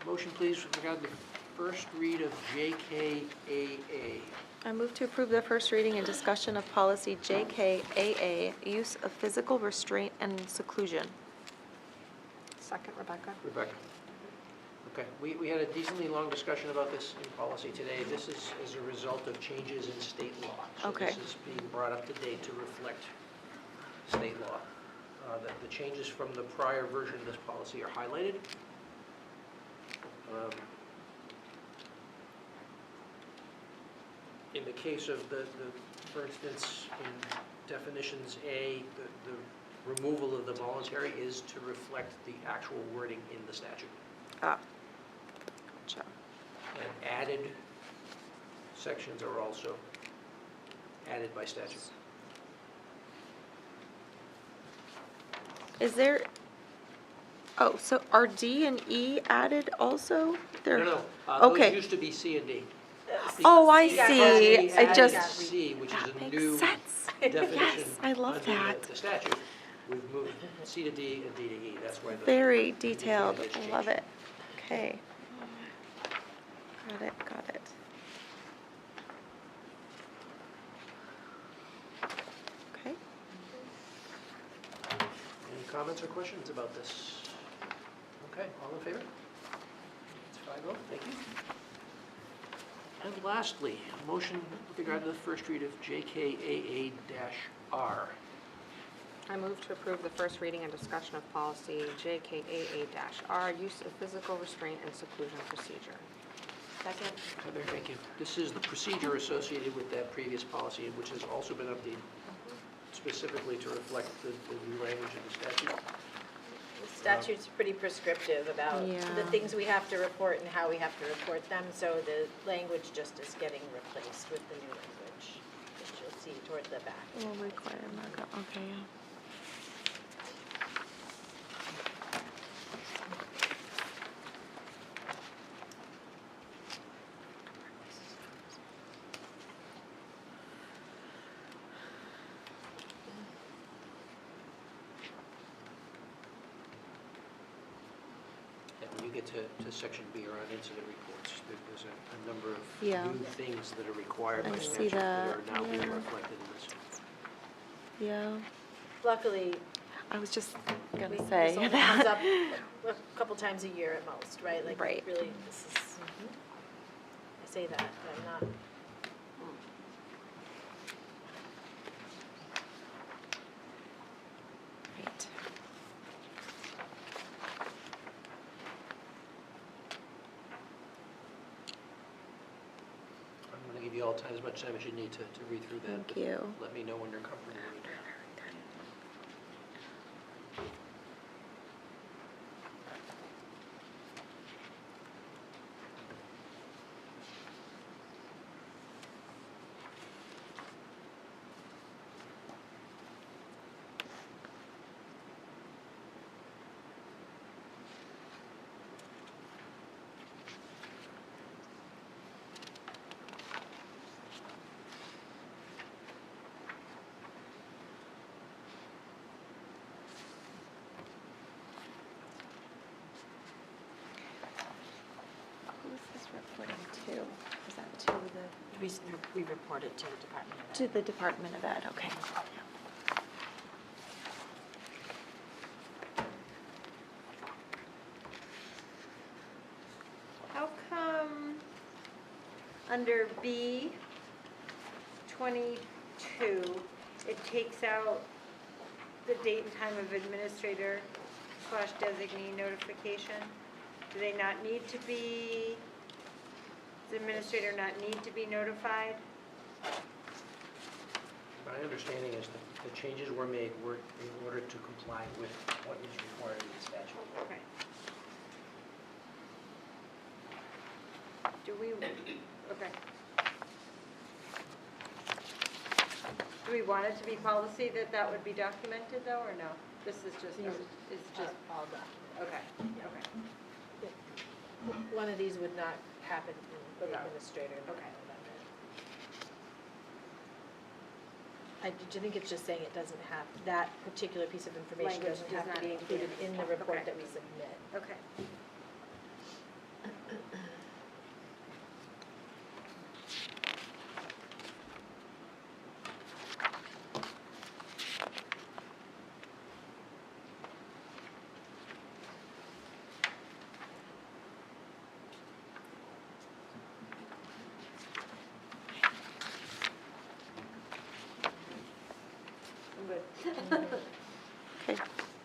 [SPEAKER 3] motion please with regard to the first read of JKAA.
[SPEAKER 6] I move to approve the first reading and discussion of policy JKAA, use of physical restraint and seclusion.
[SPEAKER 1] Second, Rebecca.
[SPEAKER 3] Rebecca. Okay, we had a decently long discussion about this in policy today. This is as a result of changes in state law.
[SPEAKER 6] Okay.
[SPEAKER 3] So this is being brought up to date to reflect state law. The changes from the prior version of this policy are highlighted. In the case of for instance, in definitions A, the removal of the voluntary is to reflect the actual wording in the statute.
[SPEAKER 6] Ah. Gotcha.
[SPEAKER 3] And added sections are also added by statute.
[SPEAKER 6] Is there, oh, so are D and E added also? They're-
[SPEAKER 3] No,
[SPEAKER 6] Okay.
[SPEAKER 3] those used to be C and D.
[SPEAKER 6] Oh, I
[SPEAKER 8] Yeah,
[SPEAKER 6] see.
[SPEAKER 3] We
[SPEAKER 6] I
[SPEAKER 3] added
[SPEAKER 6] just,
[SPEAKER 3] C, which is
[SPEAKER 6] that
[SPEAKER 3] a
[SPEAKER 6] makes
[SPEAKER 3] new
[SPEAKER 6] sense.
[SPEAKER 3] definition.
[SPEAKER 6] Yes, I love
[SPEAKER 3] under
[SPEAKER 6] that.
[SPEAKER 3] the statute. We've moved C to D and D to E, that's why the.
[SPEAKER 6] Very
[SPEAKER 3] the
[SPEAKER 6] detailed.
[SPEAKER 3] gets
[SPEAKER 6] I love
[SPEAKER 3] changed.
[SPEAKER 6] it. Okay. Got it, got it. Okay.
[SPEAKER 3] Any comments or questions about this? Okay, all in favor? It's 5-0, thank you. And lastly, a motion with regard to the first read of JKAA-R.
[SPEAKER 1] I move to approve the first reading and discussion of policy JKAA-R, use of physical restraint and seclusion procedure.
[SPEAKER 2] Second?
[SPEAKER 3] Heather, thank you. This is the procedure associated with that previous policy, which has also been updated specifically to reflect the new language of the statute.
[SPEAKER 8] The statute's pretty prescriptive about the
[SPEAKER 6] Yeah.
[SPEAKER 8] things we have to report and how we have to report them, so the language just is getting replaced with the new language, which you'll see toward the back.
[SPEAKER 6] Will require markup, okay, yeah.
[SPEAKER 3] you get to section B around incident reports, there's a number
[SPEAKER 6] Yeah.
[SPEAKER 3] of new things that are required by
[SPEAKER 6] I see
[SPEAKER 3] statute that are
[SPEAKER 6] that,
[SPEAKER 3] now being
[SPEAKER 6] yeah.
[SPEAKER 3] reflected in this.
[SPEAKER 6] Yeah,
[SPEAKER 8] Luckily,
[SPEAKER 6] I was just
[SPEAKER 8] this
[SPEAKER 6] gonna
[SPEAKER 8] only
[SPEAKER 6] say
[SPEAKER 8] comes
[SPEAKER 6] that.
[SPEAKER 8] up a couple times a year at most, right? Like,
[SPEAKER 6] Right.
[SPEAKER 8] really, this is, I say that, but I'm not.
[SPEAKER 6] Right.
[SPEAKER 3] I'm going to give you all time, as much time as you need to read through that.
[SPEAKER 6] Thank you.
[SPEAKER 3] Let me know when you're comfortable with it.
[SPEAKER 6] Who's this reporting to? Is that to the?
[SPEAKER 2] We reported to the Department of Ed.
[SPEAKER 6] To the Department of Ed, okay.
[SPEAKER 5] How come under B 22, it takes out the date and time of administrator / designee notification? Do they not need to be, does the administrator not need to be notified?
[SPEAKER 3] My understanding is that the changes were made were in order to comply with what is required in the statute.
[SPEAKER 5] Okay. Do we, okay. Do we want it to be policy that that would be documented though, or no? This is just, it's just all done. Okay, okay.
[SPEAKER 8] One of these would not happen with the
[SPEAKER 5] No.
[SPEAKER 8] administrator.
[SPEAKER 5] Okay.
[SPEAKER 8] Do you think it's just saying it doesn't have, that particular piece of information
[SPEAKER 5] Language
[SPEAKER 8] doesn't
[SPEAKER 5] does
[SPEAKER 8] have to
[SPEAKER 5] not
[SPEAKER 8] be
[SPEAKER 5] need to be
[SPEAKER 8] included in the report
[SPEAKER 5] Okay.
[SPEAKER 8] that we submit?
[SPEAKER 5] Okay. I'm good.
[SPEAKER 6] Okay,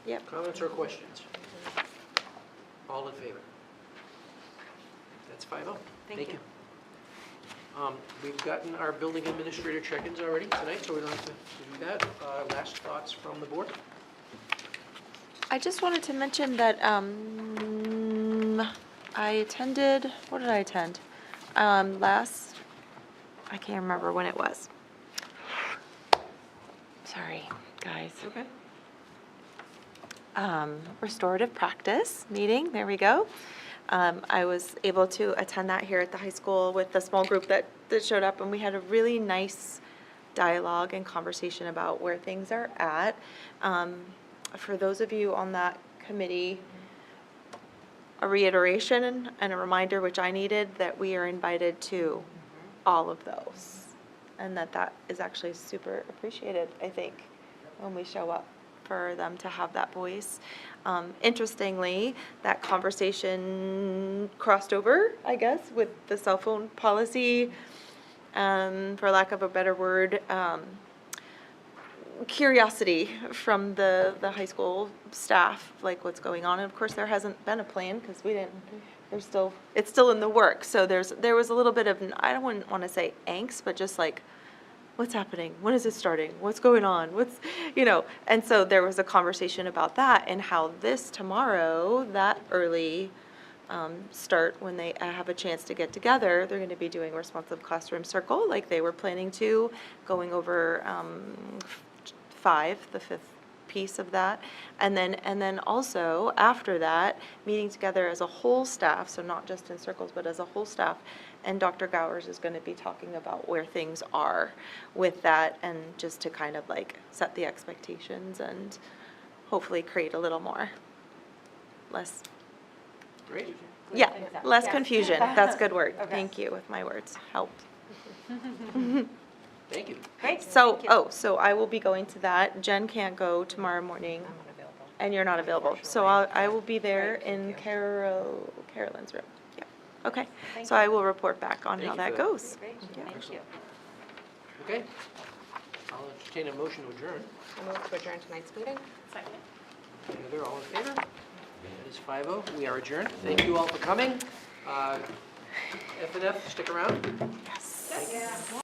[SPEAKER 6] yep.
[SPEAKER 3] Comments or questions? All in favor? That's 5-0.
[SPEAKER 1] Thank you.
[SPEAKER 3] We've gotten our building administrator check-ins already tonight, so we don't have to do that. Last thoughts from the board?
[SPEAKER 6] I just wanted to mention that I attended, what did I attend? Last, I can't remember when it was. Sorry, guys.
[SPEAKER 3] Okay.
[SPEAKER 6] Restorative practice meeting, there we go. I was able to attend that here at the high school with the small group that showed up, and we had a really nice dialogue and conversation about where things are at. For those of you on that committee, a reiteration and a reminder, which I needed, that we are invited to all of those. And that is actually super appreciated, I think, when we show up for them to have that voice. Interestingly, that conversation crossed over, I guess, with the cell phone policy, for lack of a better word, curiosity from the high school staff, like what's going on. And of course, there hasn't been a plan because it's still in the works. So there was a little bit of, I wouldn't want to say angst, but just like, what's happening? When is it starting? What's going on? And so there was a conversation about that and how this tomorrow, that early start, when they have a chance to get together, they're going to be doing Responsive Classroom Circle like they were planning to, going over 5, the 5th piece of that. And then also after that, meeting together as a whole staff, so not just in circles, but as a whole staff. And Dr. Gowers is going to be talking about where things are with that, and just to kind of like set the expectations and hopefully create a little more, less
[SPEAKER 3] Great.
[SPEAKER 6] Yeah, less confusion. That's a good word. Thank you with my words. Helped.
[SPEAKER 3] Thank you.
[SPEAKER 5] Great.
[SPEAKER 6] So, so I will be going to that. Jen can't go tomorrow morning. And you're not available. So I will be there in Carolyn's room. Yeah, okay. So I will report back on
[SPEAKER 3] Thank
[SPEAKER 6] how
[SPEAKER 3] you
[SPEAKER 6] that
[SPEAKER 3] for that.
[SPEAKER 6] goes.
[SPEAKER 3] Excellent. Okay. I'll entertain a motion to adjourn.
[SPEAKER 1] I move to adjourn tonight's meeting.
[SPEAKER 3] Heather, all in favor? That is 5-0. We are adjourned. Thank you all for coming. F&F, stick around.
[SPEAKER 6] Yes.